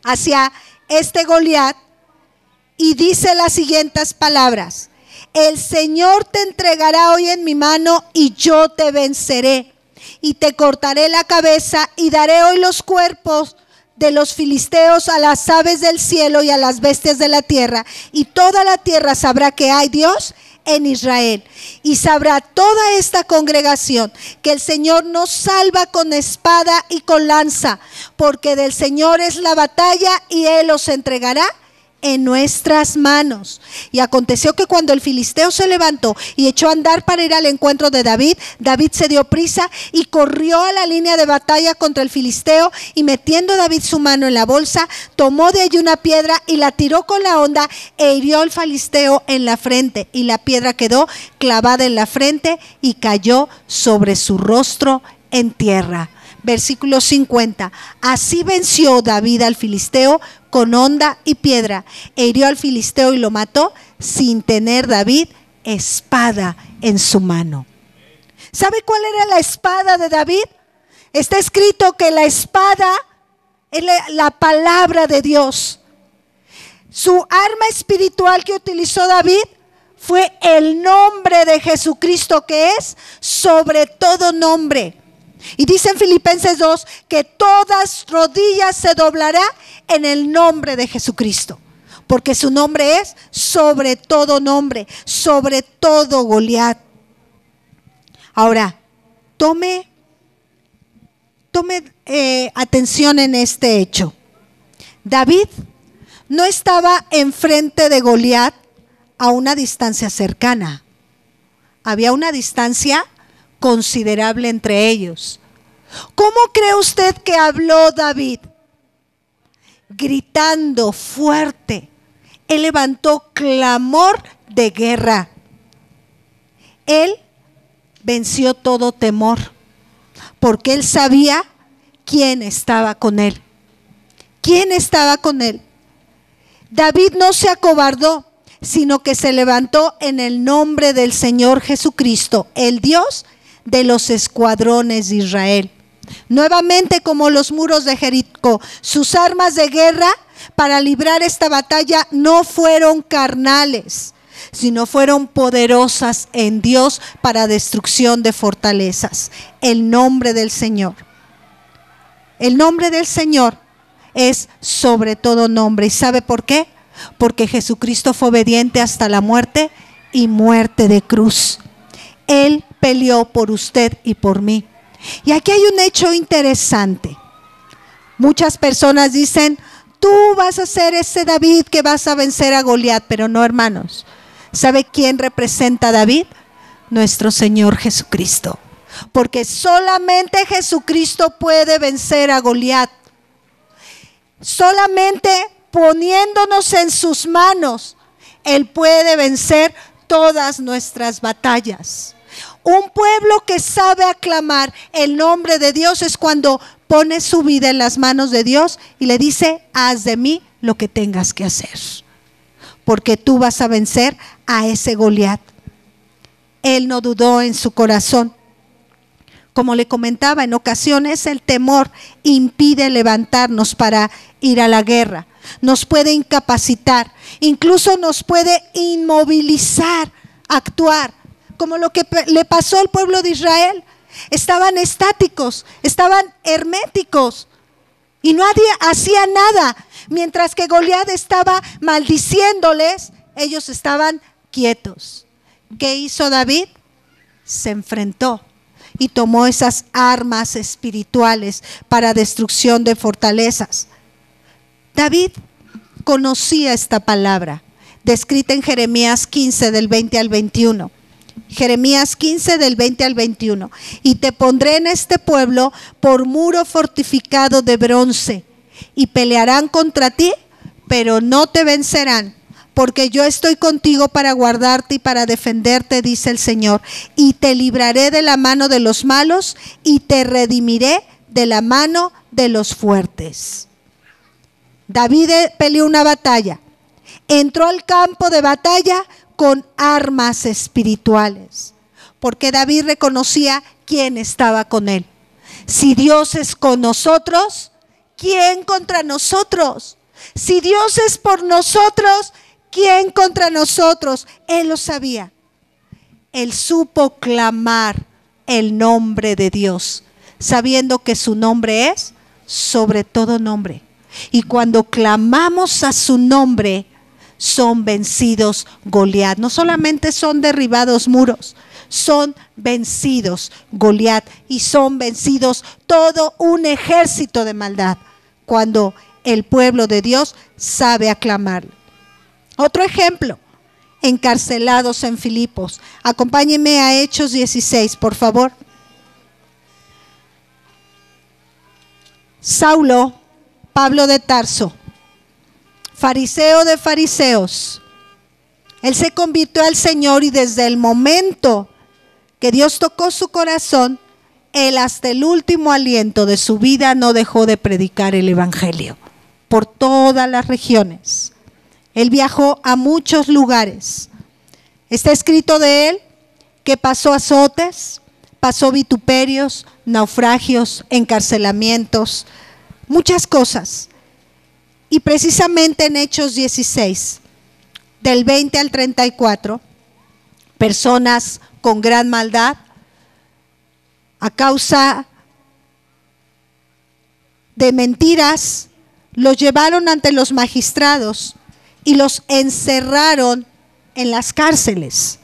[SPEAKER 1] hacia este Goliat y dice las siguientes palabras: el Señor te entregará hoy en mi mano y yo te venceré y te cortaré la cabeza y daré hoy los cuerpos de los filisteos a las aves del cielo y a las bestias de la tierra, y toda la tierra sabrá que hay Dios en Israel, y sabrá toda esta congregación que el Señor nos salva con espada y con lanza, porque del Señor es la batalla y Él los entregará en nuestras manos. Y aconteció que cuando el filisteo se levantó y echó a andar para ir al encuentro de David, David se dio prisa y corrió a la línea de batalla contra el filisteo, y metiendo David su mano en la bolsa, tomó de allí una piedra y la tiró con la honda e hirió al filisteo en la frente, y la piedra quedó clavada en la frente y cayó sobre su rostro en tierra. Versículo 50. Así venció David al filisteo con honda y piedra, e hirió al filisteo y lo mató, sin tener David espada en su mano. ¿Sabe cuál era la espada de David? Está escrito que la espada es la palabra de Dios. Su arma espiritual que utilizó David fue el nombre de Jesucristo, que es sobre todo nombre. Y dice en Filipenses 2 que todas rodillas se doblará en el nombre de Jesucristo, porque su nombre es sobre todo nombre, sobre todo Goliat. Ahora, tome atención en este hecho. David no estaba enfrente de Goliat a una distancia cercana. Había una distancia considerable entre ellos. ¿Cómo cree usted que habló David? Gritando fuerte. Él levantó clamor de guerra. Él venció todo temor, porque él sabía quién estaba con él. ¿Quién estaba con él? David no se acobardó, sino que se levantó en el nombre del Señor Jesucristo, el Dios de los escuadrones de Israel. Nuevamente, como los muros de Jericó, sus armas de guerra para librar esta batalla no fueron carnales, sino fueron poderosas en Dios para destrucción de fortalezas. El nombre del Señor. El nombre del Señor es sobre todo nombre. ¿Y sabe por qué? Porque Jesucristo fue obediente hasta la muerte y muerte de cruz. Él peleó por usted y por mí. Y aquí hay un hecho interesante. Muchas personas dicen, tú vas a ser ese David que vas a vencer a Goliat, pero no, hermanos. ¿Sabe quién representa a David? Nuestro Señor Jesucristo. Porque solamente Jesucristo puede vencer a Goliat. Solamente poniéndonos en sus manos, Él puede vencer todas nuestras batallas. Un pueblo que sabe aclamar el nombre de Dios es cuando pone su vida en las manos de Dios y le dice, haz de mí lo que tengas que hacer, porque tú vas a vencer a ese Goliat. Él no dudó en su corazón. Como le comentaba, en ocasiones el temor impide levantarnos para ir a la guerra. Nos puede incapacitar, incluso nos puede inmovilizar a actuar, como lo que le pasó al pueblo de Israel. Estaban estáticos, estaban herméticos y nadie hacía nada. Mientras que Goliat estaba maldiciéndoles, ellos estaban quietos. ¿Qué hizo David? Se enfrentó y tomó esas armas espirituales para destrucción de fortalezas. David conocía esta palabra, descrita en Jeremías 15 del 20 al 21. Jeremías 15 del 20 al 21. Y te pondré en este pueblo por muro fortificado de bronce, y pelearán contra ti, pero no te vencerán, porque yo estoy contigo para guardarte y para defenderte, dice el Señor. Y te libraré de la mano de los malos y te redimiré de la mano de los fuertes. David peleó una batalla, entró al campo de batalla con armas espirituales, porque David reconocía quién estaba con él. Si Dios es con nosotros, ¿quién contra nosotros? Si Dios es por nosotros, ¿quién contra nosotros? Él lo sabía. Él supo clamar el nombre de Dios, sabiendo que su nombre es sobre todo nombre. Y cuando clamamos a su nombre, son vencidos Goliat. No solamente son derribados muros, son vencidos Goliat y son vencidos todo un ejército de maldad cuando el pueblo de Dios sabe aclamar. Otro ejemplo, encarcelados en Filipos. Acompáñenme a Hechos 16, por favor. Saulo, Pablo de Tarso, fariseo de fariseos, él se convirtió al Señor y desde el momento que Dios tocó su corazón, él hasta el último aliento de su vida no dejó de predicar el evangelio por todas las regiones. Él viajó a muchos lugares. Está escrito de él que pasó azotes, pasó vituperios, naufragios, encarcelamientos, muchas cosas. Y precisamente en Hechos 16, del 20 al 34, personas con gran maldad, a causa de mentiras, los llevaron ante los magistrados y los encerraron en las cárceles.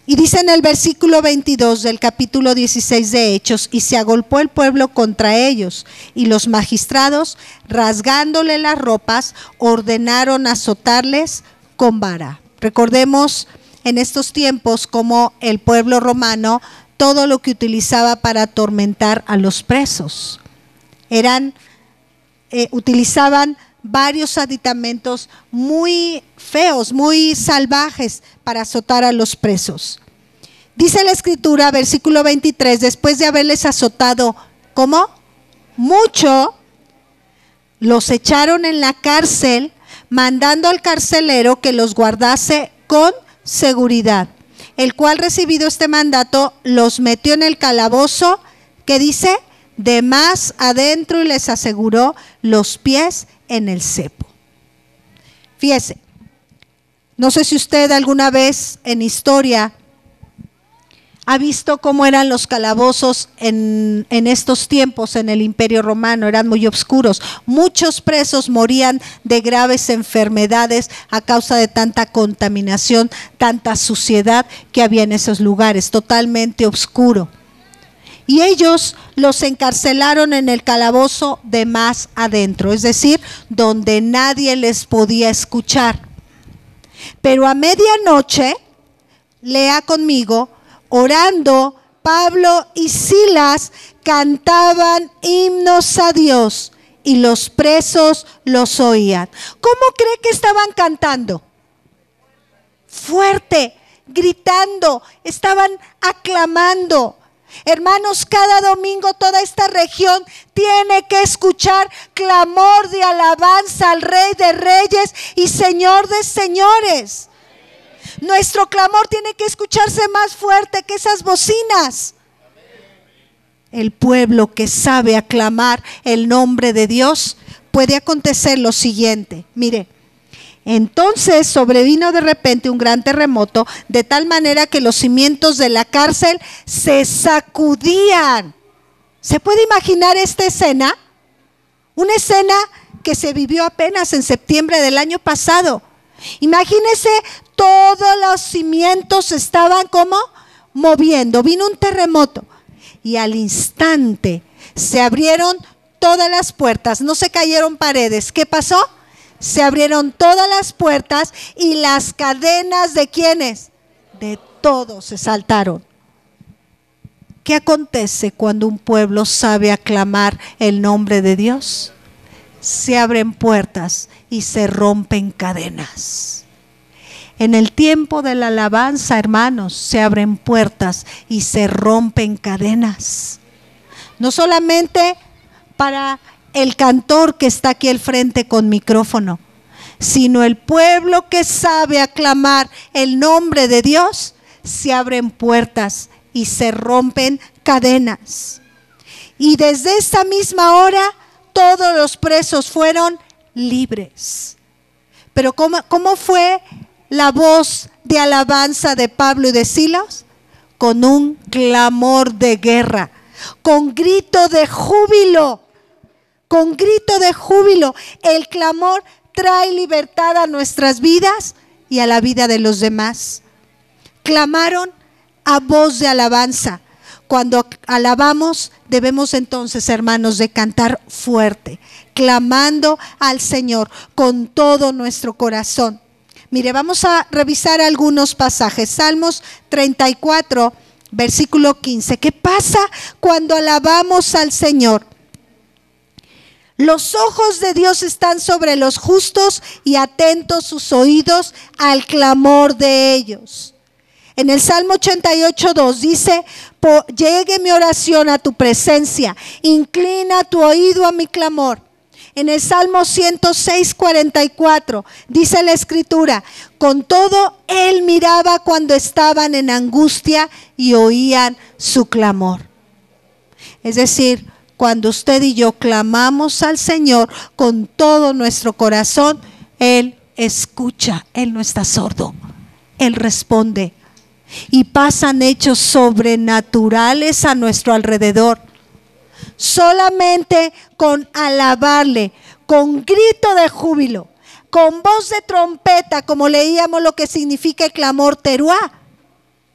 [SPEAKER 1] Y dice en el versículo 22 del capítulo 16 de Hechos: y se agolpó el pueblo contra ellos, y los magistrados, rasgándole las ropas, ordenaron azotarles con vara. Recordemos en estos tiempos como el pueblo romano, todo lo que utilizaba para atormentar a los presos. Utilizaban varios aditamentos muy feos, muy salvajes para azotar a los presos. Dice la Escritura, versículo 23, después de haberles azotado, ¿cómo? Mucho, los echaron en la cárcel, mandando al carcelero que los guardase con seguridad, el cual, recibido este mandato, los metió en el calabozo, que dice, de más adentro, y les aseguró los pies en el cepo. Fíjese, no sé si usted alguna vez en historia ha visto cómo eran los calabozos en estos tiempos en el Imperio Romano. Eran muy oscuros. Muchos presos morían de graves enfermedades a causa de tanta contaminación, tanta suciedad que había en esos lugares, totalmente oscuro. Y ellos los encarcelaron en el calabozo de más adentro, es decir, donde nadie les podía escuchar. Pero a medianoche, lea conmigo, orando, Pablo y Silas cantaban himnos a Dios y los presos los oían. ¿Cómo cree que estaban cantando? Fuerte, gritando, estaban aclamando. Hermanos, cada domingo toda esta región tiene que escuchar clamor de alabanza al Rey de Reyes y Señor de Señores. Nuestro clamor tiene que escucharse más fuerte que esas bocinas. El pueblo que sabe aclamar el nombre de Dios, puede acontecer lo siguiente. Mire, entonces sobrevino de repente un gran terremoto, de tal manera que los cimientos de la cárcel se sacudían. ¿Se puede imaginar esta escena? Una escena que se vivió apenas en septiembre del año pasado. Imagínese, todos los cimientos estaban como moviendo. Vino un terremoto y al instante se abrieron todas las puertas, no se cayeron paredes. ¿Qué pasó? Se abrieron todas las puertas y las cadenas ¿de quiénes? De todos se saltaron. ¿Qué acontece cuando un pueblo sabe aclamar el nombre de Dios? Se abren puertas y se rompen cadenas. En el tiempo de la alabanza, hermanos, se abren puertas y se rompen cadenas. No solamente para el cantor que está aquí al frente con micrófono, sino el pueblo que sabe aclamar el nombre de Dios, se abren puertas y se rompen cadenas. Y desde esta misma hora todos los presos fueron libres. Pero ¿cómo fue la voz de alabanza de Pablo y de Silas? Con un clamor de guerra, con grito de júbilo. Con grito de júbilo. El clamor trae libertad a nuestras vidas y a la vida de los demás. Clamaron a voz de alabanza. Cuando alabamos, debemos entonces, hermanos, de cantar fuerte, clamando al Señor con todo nuestro corazón. Mire, vamos a revisar algunos pasajes. Salmos 34, versículo 15. ¿Qué pasa cuando alabamos al Señor? Los ojos de Dios están sobre los justos y atentos sus oídos al clamor de ellos. En el Salmo 88:2 dice: llegue mi oración a tu presencia, inclina tu oído a mi clamor. En el Salmo 106:44 dice la Escritura: con todo él miraba cuando estaban en angustia y oían su clamor. Es decir, cuando usted y yo clamamos al Señor con todo nuestro corazón, Él escucha, Él no está sordo, Él responde. Y pasan hechos sobrenaturales a nuestro alrededor. Solamente con alabarle, con grito de júbilo, con voz de trompeta, como leíamos lo que significa el clamor teruá.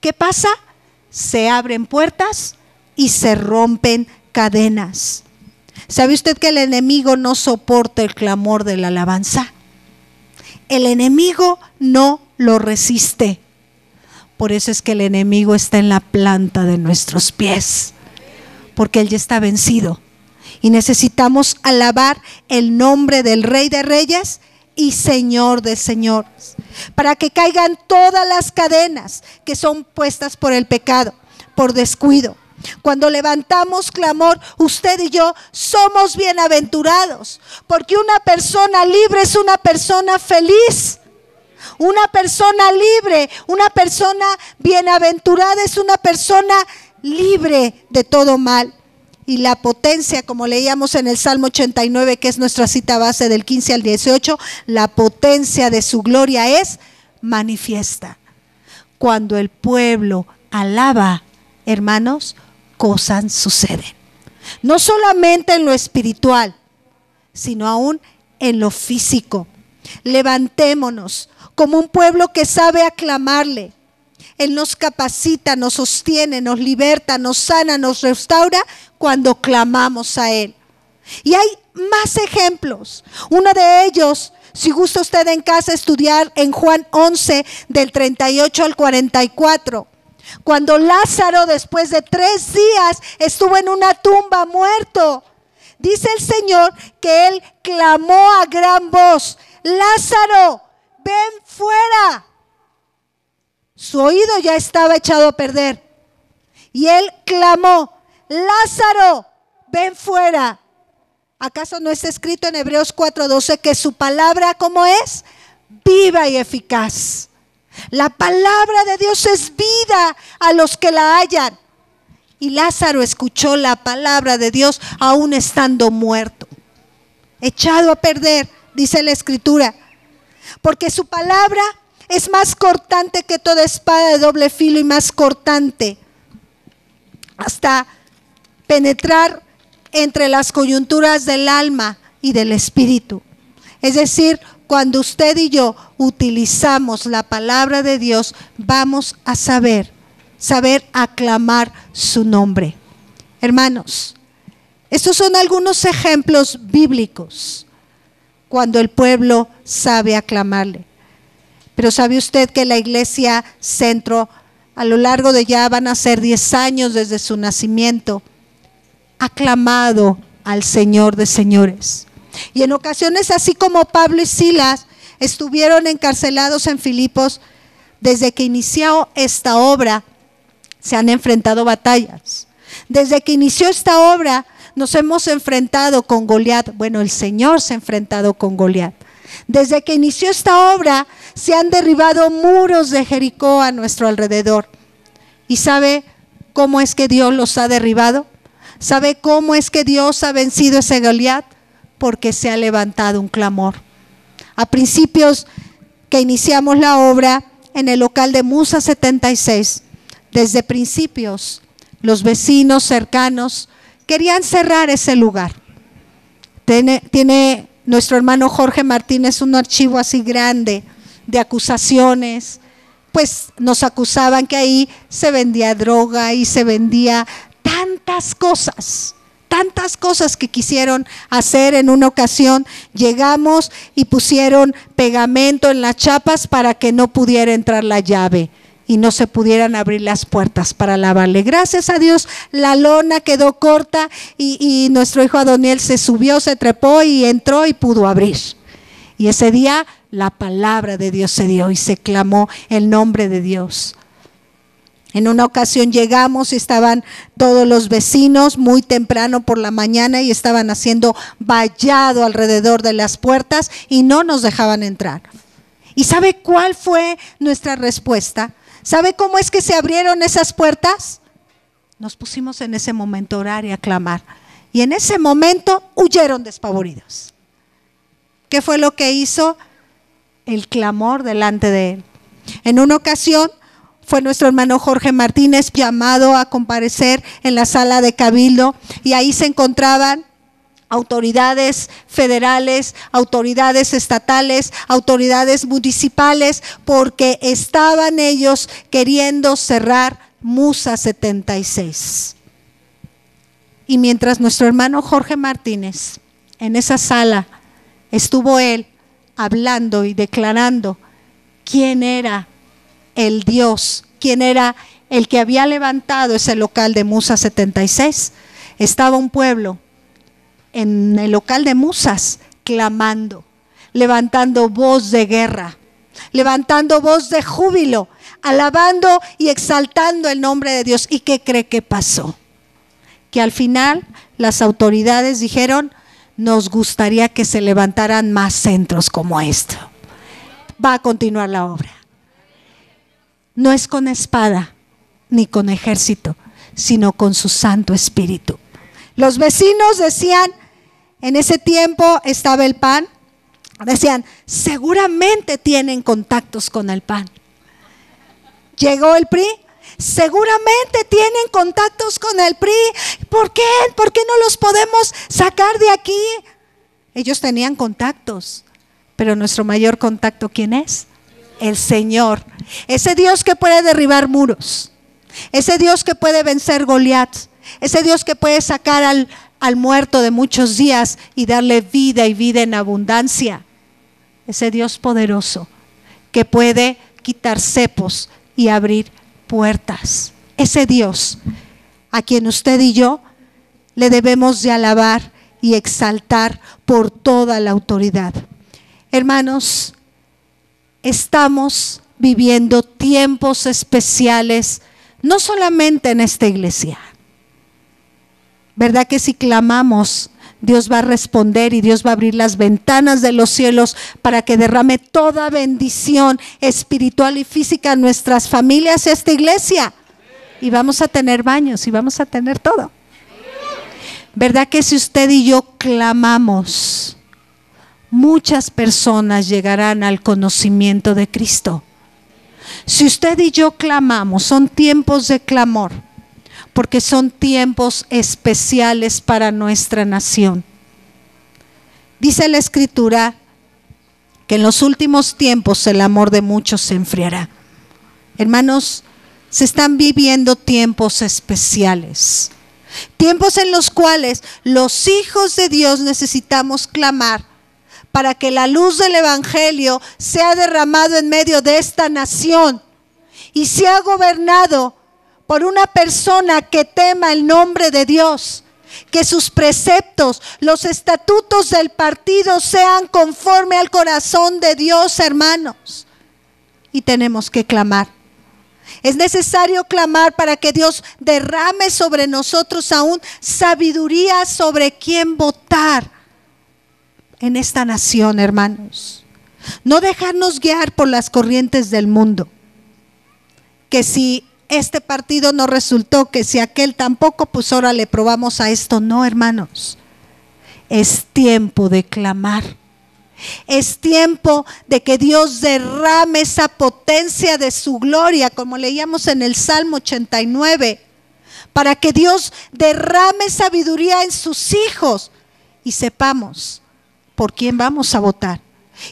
[SPEAKER 1] ¿Qué pasa? Se abren puertas y se rompen cadenas. ¿Sabe usted que el enemigo no soporta el clamor de la alabanza? El enemigo no lo resiste. Por eso es que el enemigo está en la planta de nuestros pies, porque él ya está vencido. Y necesitamos alabar el nombre del Rey de Reyes y Señor de Señores, para que caigan todas las cadenas que son puestas por el pecado, por descuido. Cuando levantamos clamor, usted y yo somos bienaventurados, porque una persona libre es una persona feliz. Una persona libre, una persona bienaventurada es una persona libre de todo mal. Y la potencia, como leíamos en el Salmo 89, que es nuestra cita base del 15 al 18, la potencia de su gloria es manifiesta. Cuando el pueblo alaba, hermanos, cosas suceden. No solamente en lo espiritual, sino aún en lo físico. Levantémonos como un pueblo que sabe aclamarle. Él nos capacita, nos sostiene, nos liberta, nos sana, nos restaura cuando clamamos a Él. Y hay más ejemplos. Uno de ellos, si gusta usted en casa estudiar en Juan 11 del 38 al 44. Cuando Lázaro, después de 3 días, estuvo en una tumba muerto. Dice el Señor que Él clamó a gran voz: Lázaro, ven fuera. Su oído ya estaba echado a perder. Y Él clamó: Lázaro, ven fuera. ¿Acaso no está escrito en Hebreos 4:12 que su palabra, ¿cómo es? Viva y eficaz. La palabra de Dios es vida a los que la hallan. Y Lázaro escuchó la palabra de Dios aún estando muerto, echado a perder, dice la Escritura, porque su palabra es más cortante que toda espada de doble filo y más cortante hasta penetrar entre las coyunturas del alma y del espíritu. Es decir, cuando usted y yo utilizamos la palabra de Dios, vamos a saber aclamar su nombre. Hermanos, estos son algunos ejemplos bíblicos cuando el pueblo sabe aclamarle. Pero ¿sabe usted que la Iglesia Centro, a lo largo de ya van a ser 10 años desde su nacimiento, ha clamado al Señor de señores? Y en ocasiones, así como Pablo y Silas estuvieron encarcelados en Filipos, desde que inició esta obra se han enfrentado batallas. Desde que inició esta obra nos hemos enfrentado con Goliat. Bueno, el Señor se ha enfrentado con Goliat. Desde que inició esta obra se han derribado muros de Jericó a nuestro alrededor. ¿Y sabe cómo es que Dios los ha derribado? ¿Sabe cómo es que Dios ha vencido ese Goliat? Porque se ha levantado un clamor. A principios que iniciamos la obra en el local de Musa 76, desde principios los vecinos cercanos querían cerrar ese lugar. Tiene nuestro hermano Jorge Martínez un archivo así grande de acusaciones. Pues nos acusaban que ahí se vendía droga y se vendía tantas cosas que quisieron hacer. En una ocasión llegamos y pusieron pegamento en las chapas para que no pudiera entrar la llave y no se pudieran abrir las puertas para lavarle. Gracias a Dios la lona quedó corta y nuestro hijo Adoniel se subió, se trepó y entró y pudo abrir. Y ese día la palabra de Dios se dio y se clamó el nombre de Dios. En una ocasión llegamos y estaban todos los vecinos muy temprano por la mañana y estaban haciendo vallado alrededor de las puertas y no nos dejaban entrar. ¿Y sabe cuál fue nuestra respuesta? ¿Sabe cómo es que se abrieron esas puertas? Nos pusimos en ese momento a orar y a clamar. Y en ese momento huyeron despavoridos. ¿Qué fue lo que hizo? El clamor delante de él. En una ocasión fue nuestro hermano Jorge Martínez llamado a comparecer en la sala de cabildo, y ahí se encontraban autoridades federales, autoridades estatales, autoridades municipales, porque estaban ellos queriendo cerrar Musa 76. Y mientras nuestro hermano Jorge Martínez en esa sala estuvo él hablando y declarando quién era el Dios, quién era el que había levantado ese local de Musa 76, estaba un pueblo en el local de Musas clamando, levantando voz de guerra, levantando voz de júbilo, alabando y exaltando el nombre de Dios. ¿Y qué cree que pasó? Que al final las autoridades dijeron: nos gustaría que se levantaran más centros como esto. Va a continuar la obra. No es con espada ni con ejército, sino con su Santo Espíritu. Los vecinos decían, en ese tiempo estaba el PAN, decían: seguramente tienen contactos con el PAN. Llegó el PRI, seguramente tienen contactos con el PRI. ¿Por qué? ¿Por qué no los podemos sacar de aquí? Ellos tenían contactos, pero nuestro mayor contacto, ¿quién es? El Señor. Ese Dios que puede derribar muros, ese Dios que puede vencer Goliat, ese Dios que puede sacar al muerto de muchos días y darle vida y vida en abundancia. Ese Dios poderoso que puede quitar cepos y abrir puertas. Ese Dios a quien usted y yo le debemos de alabar y exaltar por toda la autoridad. Hermanos, estamos viviendo tiempos especiales, no solamente en esta iglesia. ¿Verdad que si clamamos, Dios va a responder y Dios va a abrir las ventanas de los cielos para que derrame toda bendición espiritual y física en nuestras familias, esta iglesia? Y vamos a tener baños y vamos a tener todo. ¿Verdad que si usted y yo clamamos, muchas personas llegarán al conocimiento de Cristo? Si usted y yo clamamos, son tiempos de clamor, porque son tiempos especiales para nuestra nación. Dice la Escritura que en los últimos tiempos el amor de muchos se enfriará. Hermanos, se están viviendo tiempos especiales, tiempos en los cuales los hijos de Dios necesitamos clamar para que la luz del Evangelio sea derramado en medio de esta nación y sea gobernado por una persona que tema el nombre de Dios, que sus preceptos, los estatutos del partido sean conforme al corazón de Dios, hermanos. Y tenemos que clamar. Es necesario clamar para que Dios derrame sobre nosotros aún sabiduría sobre quién votar en esta nación, hermanos. No dejarnos guiar por las corrientes del mundo, que si este partido no resultó, que si aquel tampoco, pues ahora le probamos a esto. No, hermanos, es tiempo de clamar. Es tiempo de que Dios derrame esa potencia de su gloria, como leíamos en el Salmo 89, para que Dios derrame sabiduría en sus hijos y sepamos por quién vamos a votar.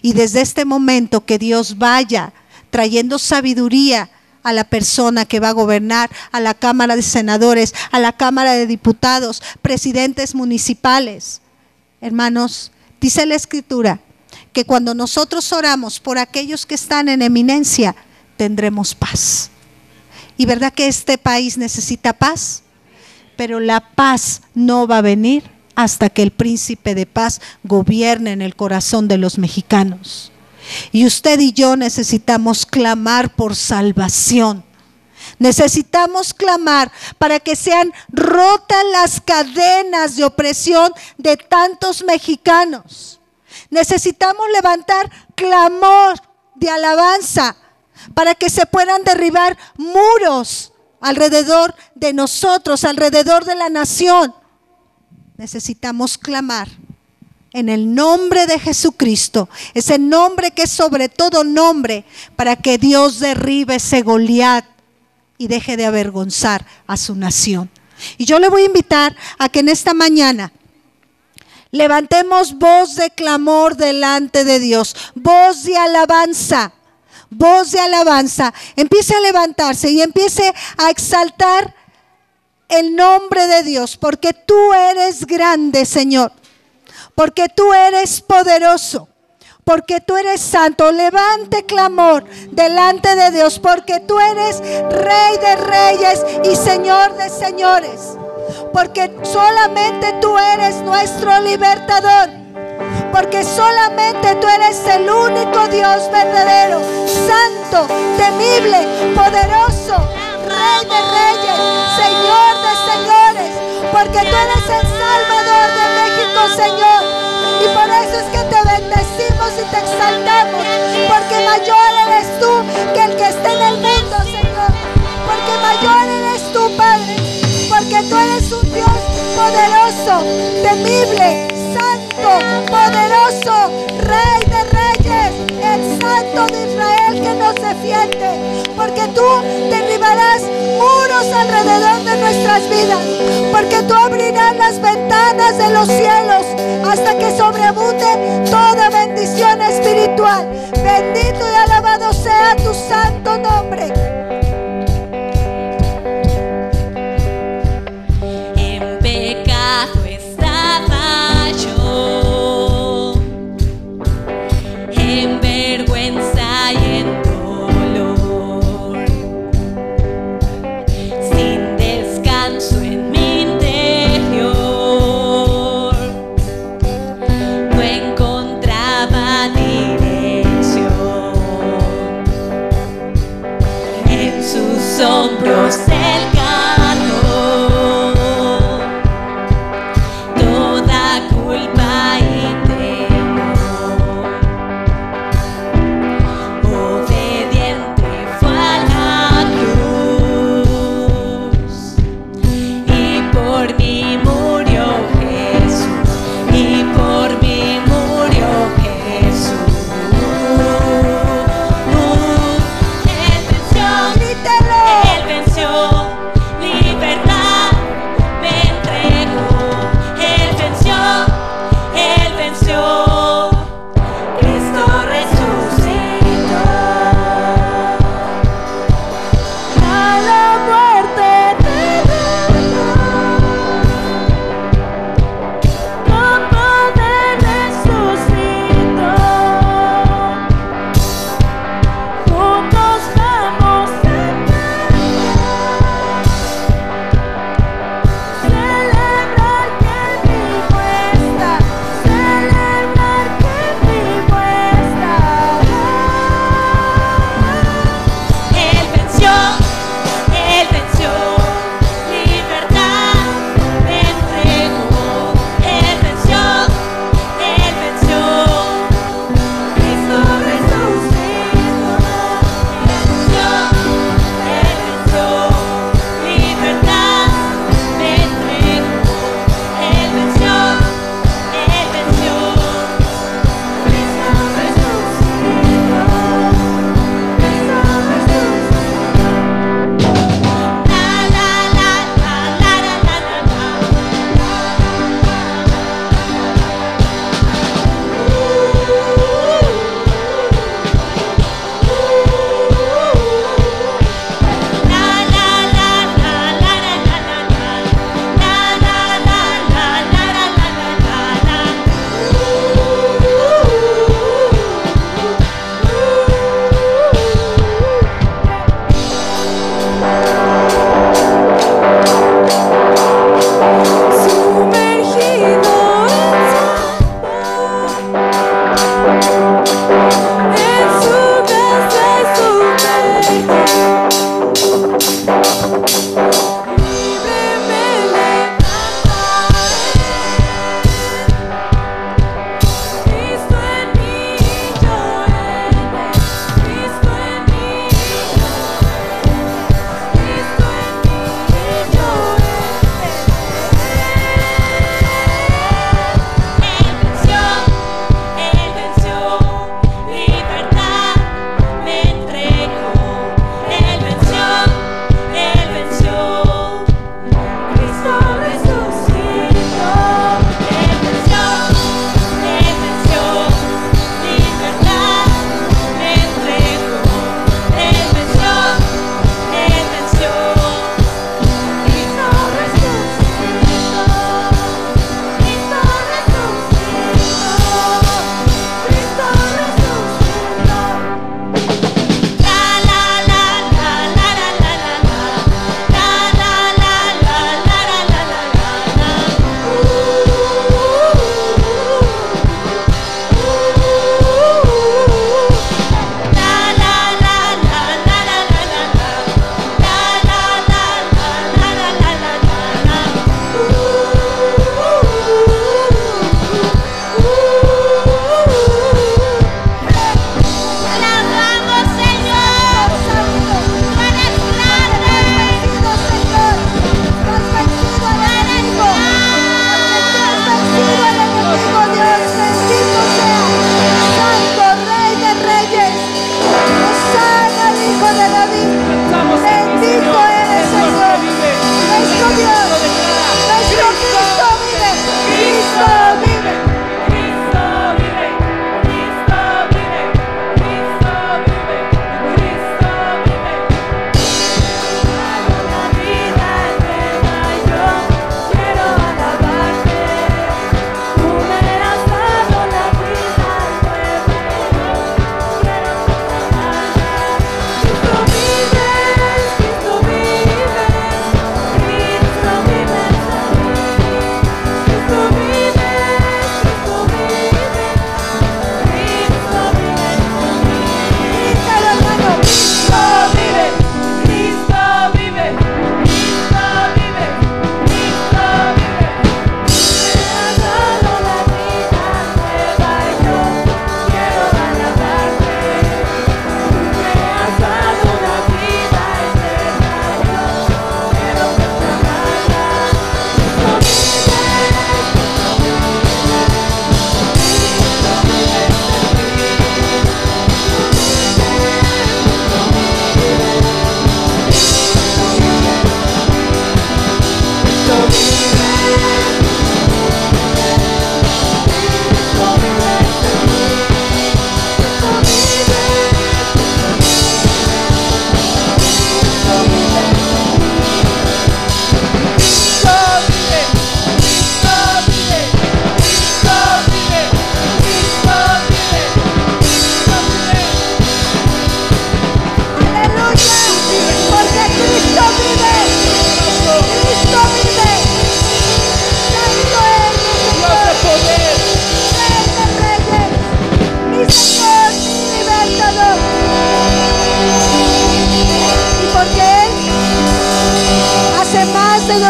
[SPEAKER 1] Y desde este momento que Dios vaya trayendo sabiduría a la persona que va a gobernar, a la Cámara de Senadores, a la Cámara de Diputados, presidentes municipales. Hermanos, dice la Escritura que cuando nosotros oramos por aquellos que están en eminencia, tendremos paz. Y verdad que este país necesita paz, pero la paz no va a venir hasta que el príncipe de paz gobierne en el corazón de los mexicanos. Y usted y yo necesitamos clamar por salvación. Necesitamos clamar para que sean rotas las cadenas de opresión de tantos mexicanos. Necesitamos levantar clamor de alabanza para que se puedan derribar muros alrededor de nosotros, alrededor de la nación. necesitamos clamar en el nombre de Jesucristo, ese nombre que es sobre todo nombre, para que Dios derribe ese Goliat y deje de avergonzar a su nación. Y yo le voy a invitar a que en esta mañana levantemos voz de clamor delante de Dios, voz de alabanza, voz de alabanza. Empiece a levantarse y empiece a exaltar el nombre de Dios, porque tú eres grande, Señor, porque tú eres poderoso, porque tú eres santo. Levante clamor delante de Dios, porque tú eres Rey de reyes y Señor de señores, porque solamente tú eres nuestro libertador, porque solamente tú eres el único Dios verdadero, santo, temible, poderoso, Rey de reyes, Señor de señores, porque tú eres el Salvador de México, Señor. Y por eso es que te bendecimos y te exaltamos, porque mayor eres tú que el que está en el mundo, Señor, porque mayor eres tú, Padre, porque tú eres un Dios poderoso, temible, santo, poderoso, Rey de reyes, el Santo de Israel que nos defiende, porque tú derribarás muros alrededor de nuestras vidas, porque tú abrirás las ventanas de los cielos hasta que sobreabunde toda bendición espiritual. Bendito y alabado sea tu santo nombre.
[SPEAKER 2] En pecado estaba yo, en vergüenza y en dolor, sin descanso en mi interior, no encontraba dirección.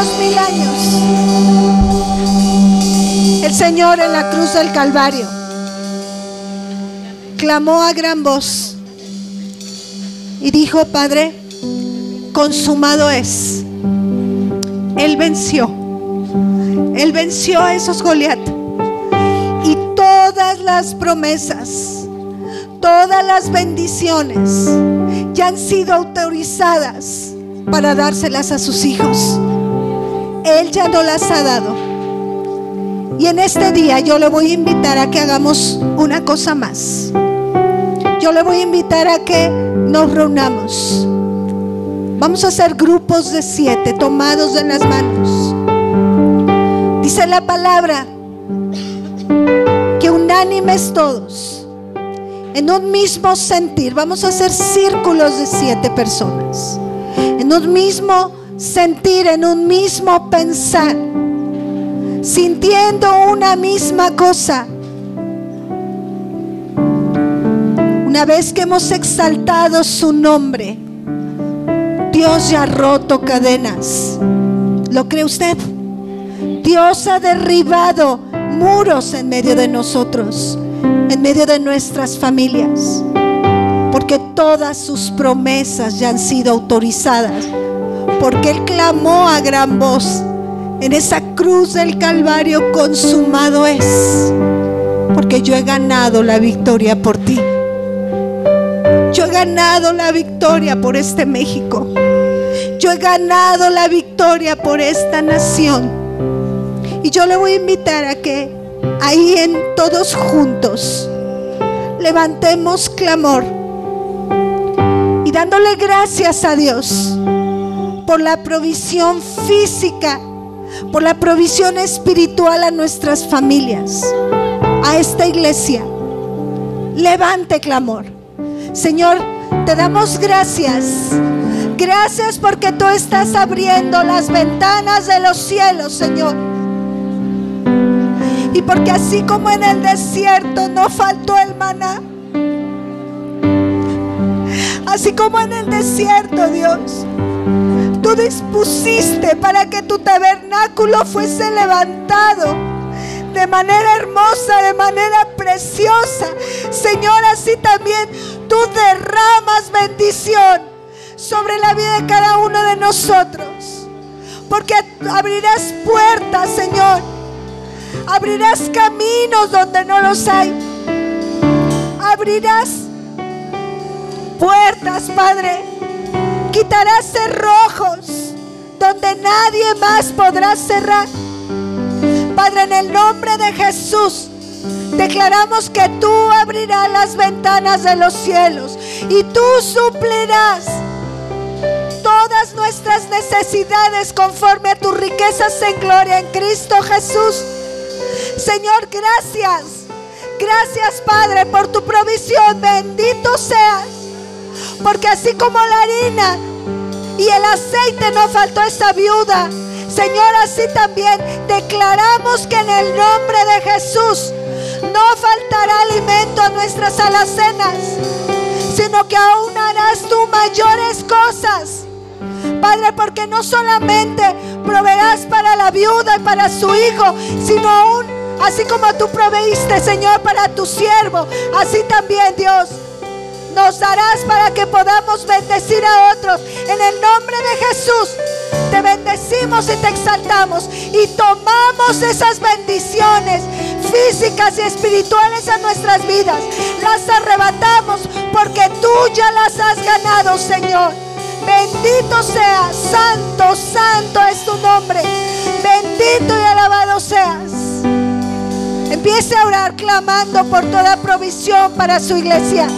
[SPEAKER 1] 2000 años. El Señor en la cruz del Calvario clamó a gran voz y dijo: Padre, consumado es. Él venció a esos Goliat, y todas las promesas, todas las bendiciones ya han sido autorizadas para dárselas a sus hijos. Él ya no las ha dado. Y en este día yo le voy a invitar a que hagamos una cosa más. Yo le voy a invitar a que nos reunamos. Vamos a hacer grupos de 7 tomados de las manos. Dice la palabra que unánimes todos, en un mismo sentir. Vamos a hacer círculos de 7 personas, en un mismo sentir, en un mismo pensar, sintiendo una misma cosa. Una vez que hemos exaltado su nombre, Dios ya ha roto cadenas. ¿Lo cree usted? Dios ha derribado muros en medio de nosotros, en medio de nuestras familias, porque todas sus promesas ya han sido autorizadas, porque Él clamó a gran voz en esa cruz del Calvario: consumado es. Porque yo he ganado la victoria por ti. Yo he ganado la victoria por este México. Yo he ganado la victoria por esta nación. Y yo le voy a invitar a que ahí en todos juntos levantemos clamor y dándole gracias a Dios por la provisión física, por la provisión espiritual a nuestras familias, a esta iglesia. Levante clamor. Señor, te damos gracias. Gracias porque tú estás abriendo las ventanas de los cielos, Señor. Y porque así como en el desierto no faltó el maná, así como en el desierto, Dios, tú dispusiste para que tu tabernáculo fuese levantado de manera hermosa, de manera preciosa. Señor, así también tú derramas bendición sobre la vida de cada uno de nosotros, porque abrirás puertas, Señor. Abrirás caminos donde no los hay. Abrirás puertas, Padre. Quitarás cerrojos donde nadie más podrá cerrar. Padre, en el nombre de Jesús, declaramos que tú abrirás las ventanas de los cielos y tú suplirás todas nuestras necesidades conforme a tus riquezas en gloria en Cristo Jesús. Señor, gracias. Gracias, Padre, por tu provisión. Bendito seas. Porque así como la harina y el aceite no faltó a esa viuda, Señor, así también declaramos que en el nombre de Jesús no faltará alimento a nuestras alacenas, sino que aún harás tú mayores cosas, Padre, porque no solamente proveerás para la viuda y para su hijo, sino aún, así como tú proveíste, Señor, para tu siervo, así también, Dios, nos darás para que podamos bendecir a otros. En el nombre de Jesús te bendecimos y te exaltamos y tomamos esas bendiciones físicas y espirituales a nuestras vidas. Las arrebatamos porque tú ya las has ganado, Señor. Bendito seas, santo, santo es tu nombre. Bendito y alabado seas. Empiece a orar clamando por toda provisión para su iglesia.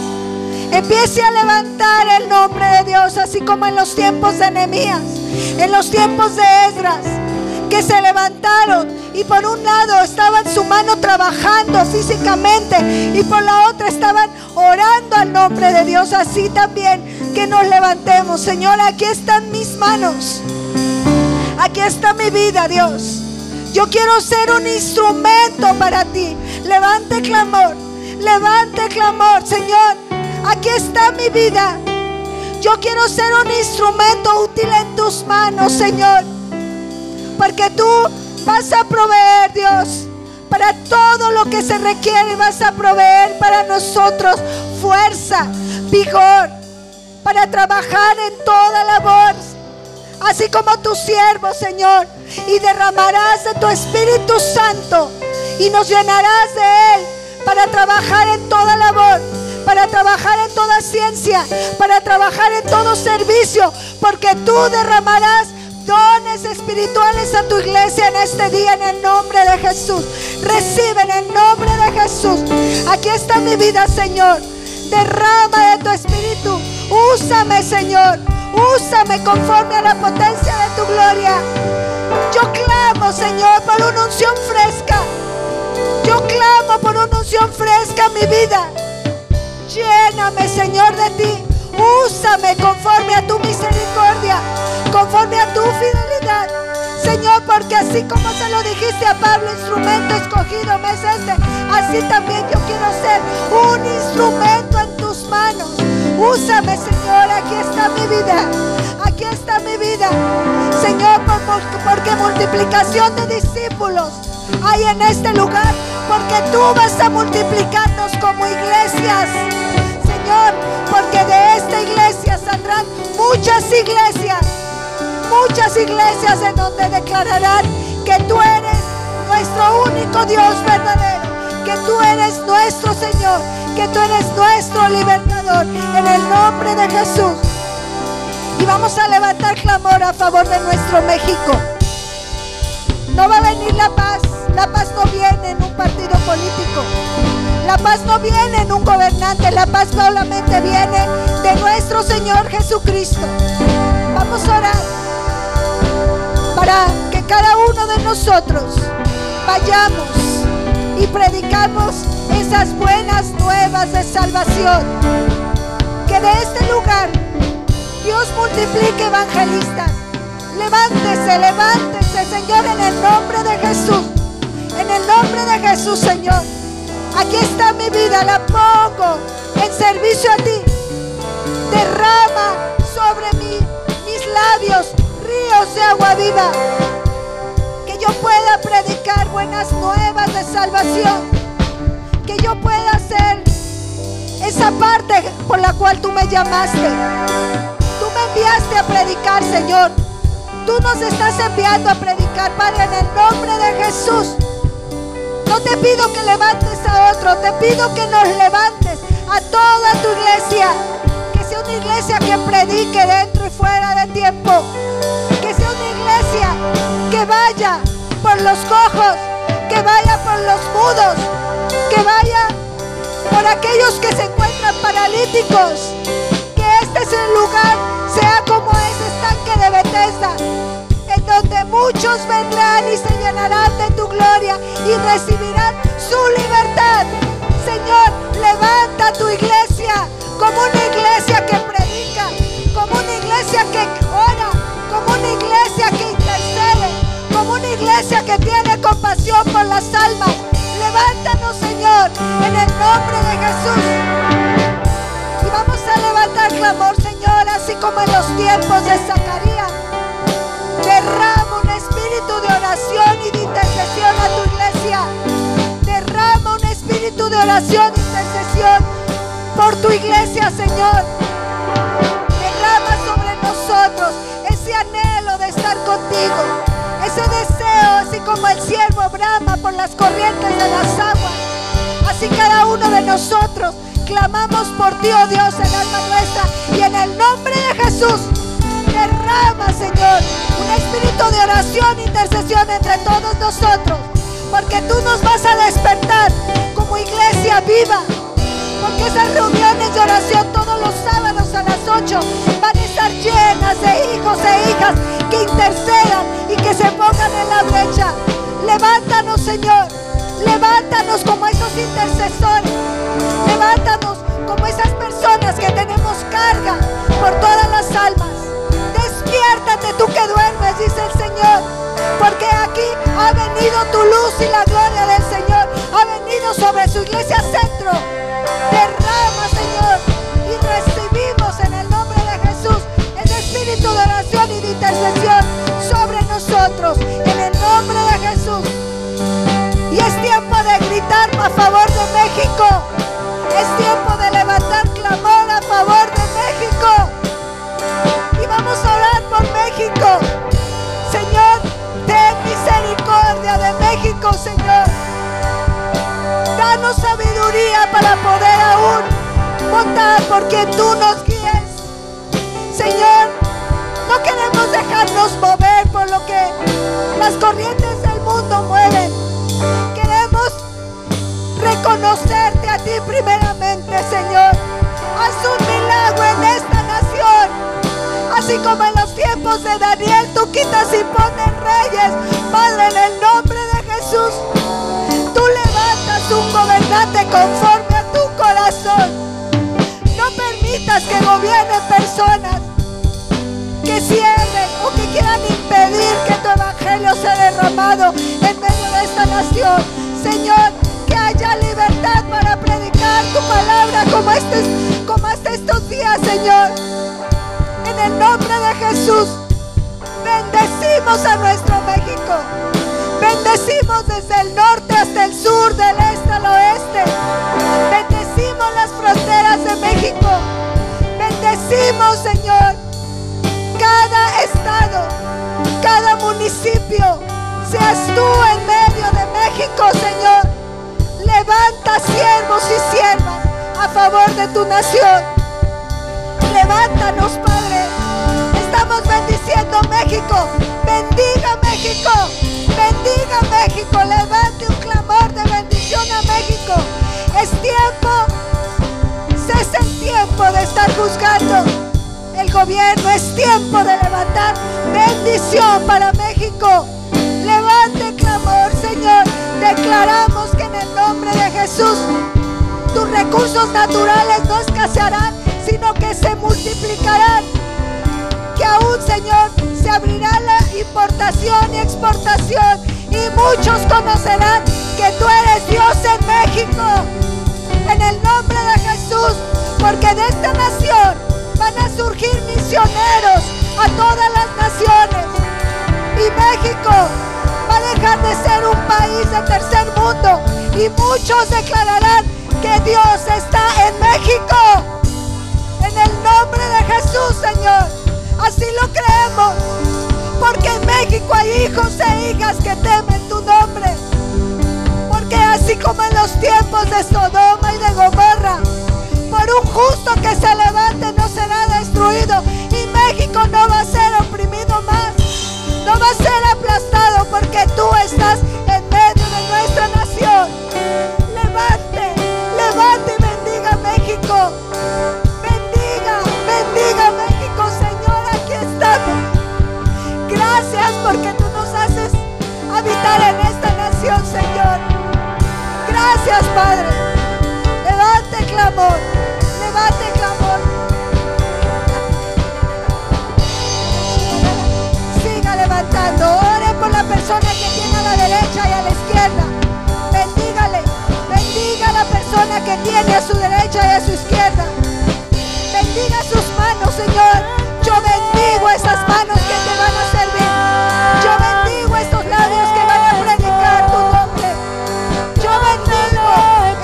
[SPEAKER 1] Empiece a levantar el nombre de Dios, así como en los tiempos de Nehemías, en los tiempos de Esdras, que se levantaron y por un lado estaban su mano trabajando físicamente y por la otra estaban orando al nombre de Dios. Así también que nos levantemos. Señor, aquí están mis manos, aquí está mi vida, Dios. Yo quiero ser un instrumento para ti. Levante clamor, Señor. Aquí está mi vida. Yo quiero ser un instrumento útil en tus manos, Señor. porque tú vas a proveer, Dios, para todo lo que se requiere. Vas a proveer para nosotros fuerza, vigor, para trabajar en toda labor, así como tu siervo, Señor, y derramarás de tu Espíritu Santo y nos llenarás de Él para trabajar en toda labor, para trabajar en toda ciencia, para trabajar en todo servicio, porque tú derramarás dones espirituales a tu iglesia en este día, en el nombre de Jesús. Recibe en el nombre de Jesús. Aquí está mi vida, Señor. Derrama de tu Espíritu. Úsame, Señor. Úsame conforme a la potencia de tu gloria. Yo clamo, Señor, por una unción fresca. Yo clamo por una unción fresca en mi vida. Lléname, Señor, de ti. Úsame conforme a tu misericordia, conforme a tu fidelidad, Señor, porque así como se lo dijiste a Pablo, instrumento escogido me es este, así también yo quiero ser un instrumento en tus manos. Úsame, Señor, aquí está mi vida, aquí está mi vida, Señor, porque multiplicación de discípulos hay en este lugar, porque tú vas a multiplicarnos como iglesias, Señor, porque de esta iglesia saldrán muchas iglesias en donde declararán que tú eres nuestro único Dios verdadero, que tú eres nuestro Señor, que tú eres nuestro libertador, en el nombre de Jesús. Y vamos a levantar clamor a favor de nuestro México. No va a venir la paz no viene en un partido político. La paz no viene en un gobernante, la paz solamente viene de nuestro Señor Jesucristo. Vamos a orar para que cada uno de nosotros vayamos y predicamos esas buenas nuevas de salvación. Que de este lugar Dios multiplique evangelistas. Levántese, levántese, Señor, en el nombre de Jesús. En el nombre de Jesús, Señor. Aquí está mi vida, la pongo en servicio a ti. Derrama sobre mí, mis labios, ríos de agua viva. Que yo pueda predicar buenas nuevas de salvación. Que yo pueda hacer esa parte por la cual tú me llamaste. Tú me enviaste a predicar, Señor. Tú nos estás enviando a predicar, Padre, en el nombre de Jesús. No te pido que levantes a otro, te pido que nos levantes a toda tu iglesia. Que sea una iglesia que predique dentro y fuera de tiempo. Que sea una iglesia que vaya por los cojos, que vaya por los mudos, que vaya por aquellos que se encuentran paralíticos. Que este es el lugar, sea como ese estanque de Bethesda, en donde muchos vendrán y se llenarán de tu gloria y recibirán su libertad. Señor, levanta tu iglesia como una iglesia que predica, como una iglesia que ora, como una iglesia que intercede, como una iglesia que tiene compasión por las almas. Levántanos, Señor, en el nombre de Jesús. Y vamos a levantar clamor, Señor, así como en los tiempos de Zacarías. Derrama un espíritu de oración y de intercesión a tu iglesia. Derrama un espíritu de oración e intercesión por tu iglesia, Señor. Derrama sobre nosotros ese anhelo de estar contigo, ese deseo, así como el siervo brama por las corrientes de las aguas. Así cada uno de nosotros clamamos por ti, oh Dios, en alma nuestra, y en el nombre de Jesús. Derrama, Señor, un espíritu de oración e intercesión entre todos nosotros, porque tú nos vas a despertar como iglesia viva, porque esas reuniones de oración todos los sábados a las 8 van a estar llenas de hijos e hijas que intercedan y que se pongan en la brecha. Levántanos, Señor, levántanos como esos intercesores, levántanos como esas personas que tenemos carga por todas las almas. Despiértate tú que duermes, dice el Señor, porque aquí ha venido tu luz y la gloria del Señor ha venido sobre su iglesia centro. Derrama, Señor, y recibimos en el nombre de Jesús ese espíritu de oración y de intercesión sobre nosotros, en Danos sabiduría para poder aún votar por quien tú nos guíes. Señor, no queremos dejarnos mover por lo que las corrientes del mundo mueven. Queremos reconocerte a ti primeramente, Señor. Haz un milagro en esta nación. Así como en los tiempos de Daniel, tú quitas y pones reyes. Padre, en el nombre de Jesús, tú levantas un gobernante conforme a tu corazón. No permitas que gobiernen personas que cierren o que quieran impedir que tu evangelio sea derramado en medio de esta nación. Señor, que haya libertad para predicar tu palabra como hasta estos días, Señor. En el nombre de Jesús, bendecimos a nuestro México. Bendecimos desde el norte hasta el sur, del este al oeste. Bendecimos las fronteras de México. Bendecimos, Señor, cada estado, cada municipio. Seas tú en medio de México, Señor. Levanta siervos y siervas a favor de tu nación. Levántanos, Padre. Estamos bendiciendo México. Bendiga México. Bendiga México. Levante un clamor de bendición a México. Es tiempo. Es el tiempo de estar juzgando el gobierno. Es tiempo de levantar bendición para México. Levante clamor, Señor. Declaramos que en el nombre de Jesús tus recursos naturales no escasearán, sino que se multiplicarán. Que aún, Señor, se abrirá la importación y exportación, y muchos conocerán que tú eres Dios en México. En el nombre de Jesús, porque de esta nación van a surgir misioneros a todas las naciones, y México va a dejar de ser un país de tercer mundo, y muchos declararán que Dios está en México. En el nombre de Jesús, Señor, así lo creemos, porque en México hay hijos e hijas que temen tu nombre. Porque así como en los tiempos de Sodoma y de Gomorra, por un justo que se levante no será destruido, y México no va a ser oprimido más, no va a ser aplastado, porque tú estás en medio de nuestra nación. Levante, levante y bendiga México. Bendiga, bendiga México, Señor. Aquí estamos. Gracias porque tú nos haces habitar en esta nación, Señor. Gracias, Padre. Levante clamor, levante clamor. Siga levantando. Ore por la persona que tiene a la derecha y a la izquierda. Bendígale. Bendiga a la persona que tiene a su derecha y a su izquierda. Bendiga sus manos, Señor. Yo bendigo esas manos que te van a servir. Yo bendigo estos labios que van a predicar tu nombre. Yo bendigo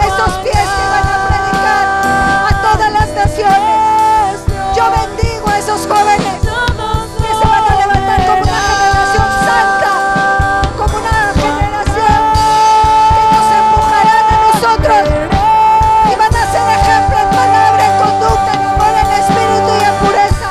[SPEAKER 1] esos pies que van a predicar a todas las naciones. Yo bendigo a esos jóvenes que se van a levantar como una generación santa, como una generación que nos empujarán a nosotros y van a ser ejemplo en palabra, en conducta, en amor, en espíritu y en pureza.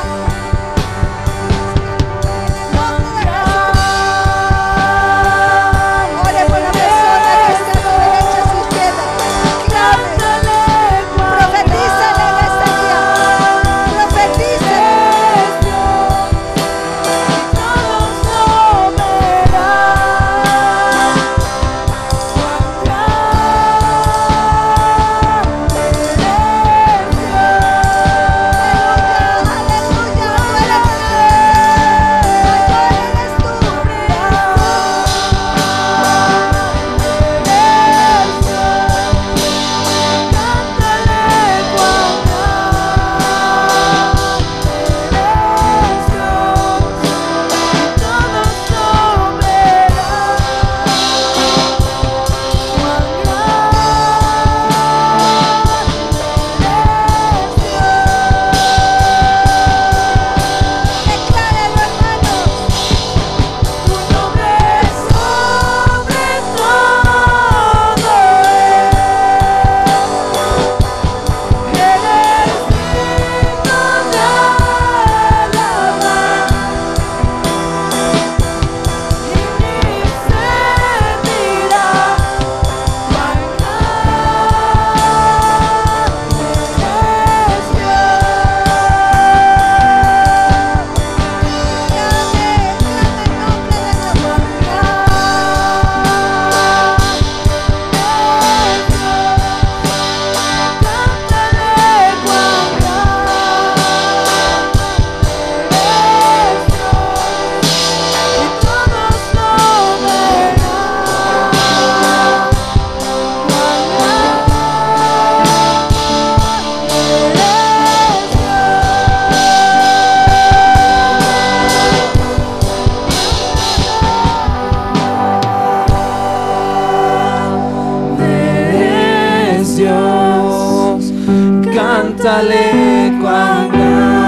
[SPEAKER 3] cántale cuán grande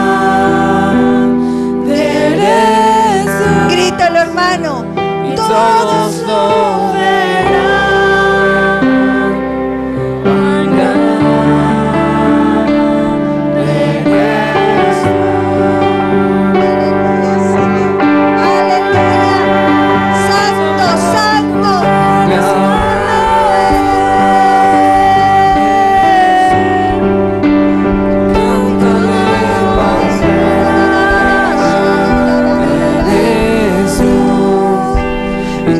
[SPEAKER 3] eres tú.
[SPEAKER 1] Grítalo, hermano.
[SPEAKER 3] Y todos lo verán. Cuán grande eres tú.
[SPEAKER 1] Aleluya. Santo, santo.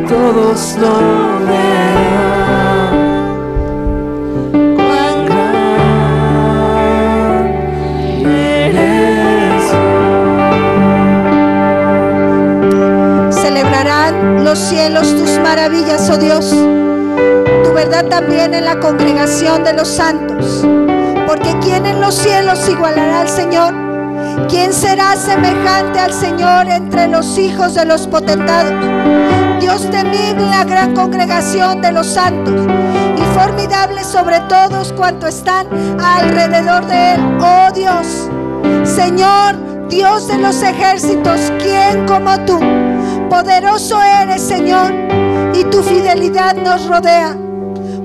[SPEAKER 3] Todos lo verán. Cuán grande eres tú.
[SPEAKER 1] Celebrarán los cielos tus maravillas, oh Dios, tu verdad también en la congregación de los santos. Porque ¿quién en los cielos igualará al Señor? ¿Quién será semejante al Señor entre los hijos de los potentados? Dios temible en la gran congregación de los santos y formidable sobre todos cuantos están alrededor de Él. Oh Dios, Señor, Dios de los ejércitos, ¿quién como tú? Poderoso eres, Señor, y tu fidelidad nos rodea.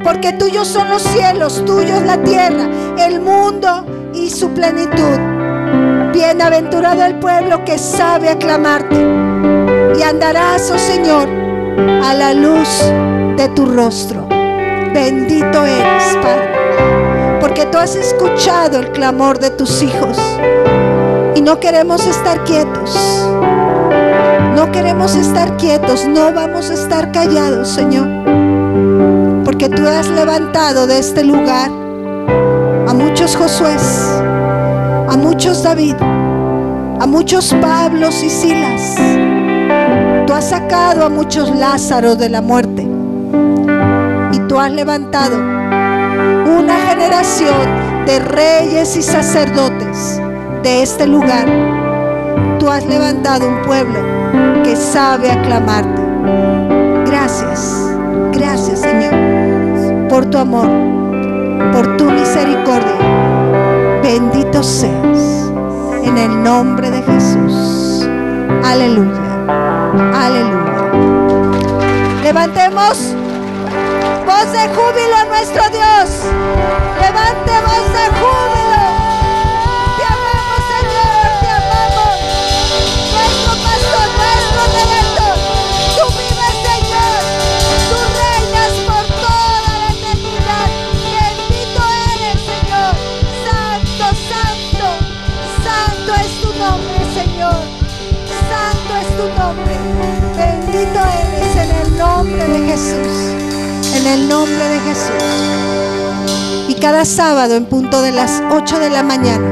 [SPEAKER 1] Porque tuyos son los cielos, tuyos la tierra, el mundo y su plenitud. Bienaventurado el pueblo que sabe aclamarte, y andarás, oh Señor, a la luz de tu rostro. Bendito eres, Padre, porque tú has escuchado el clamor de tus hijos, y no queremos estar quietos. No queremos estar quietos, no vamos a estar callados, Señor, porque tú has levantado de este lugar a muchos Josués, a muchos David, a muchos Pablos y Silas. Tú has sacado a muchos Lázaros de la muerte, y tú has levantado una generación de reyes y sacerdotes de este lugar. Tú has levantado un pueblo que sabe aclamarte. Gracias, gracias, Señor, por tu amor, por tu misericordia. Bendito seas en el nombre de Jesús. Aleluya, aleluya. Levantemos voz de júbilo a nuestro Dios. Levante voz de júbilo. Te amamos, Señor, te amamos. Nuestro pastor, nuestro redentor. Tú vives, Señor. Tú reinas por toda la eternidad. Bendito eres, Señor. Santo, santo, santo es tu nombre, Señor. Santo es tu nombre. Bendito eres en el nombre de Jesús. En el nombre de Jesús. Y cada sábado en punto de las 8 de la mañana,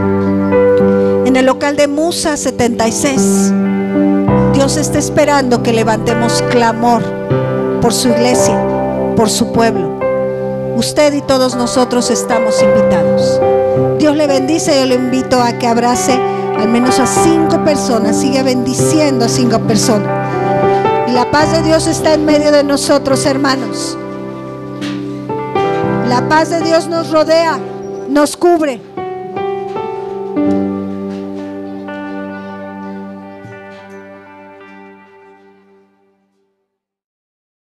[SPEAKER 1] en el local de Musa 76, Dios está esperando que levantemos clamor por su iglesia, por su pueblo. Usted y todos nosotros estamos invitados. Dios le bendice. Yo le invito a que abrace al menos a 5 personas. Sigue bendiciendo a 5 personas. Y la paz de Dios está en medio de nosotros, hermanos. La paz de Dios nos rodea, nos cubre.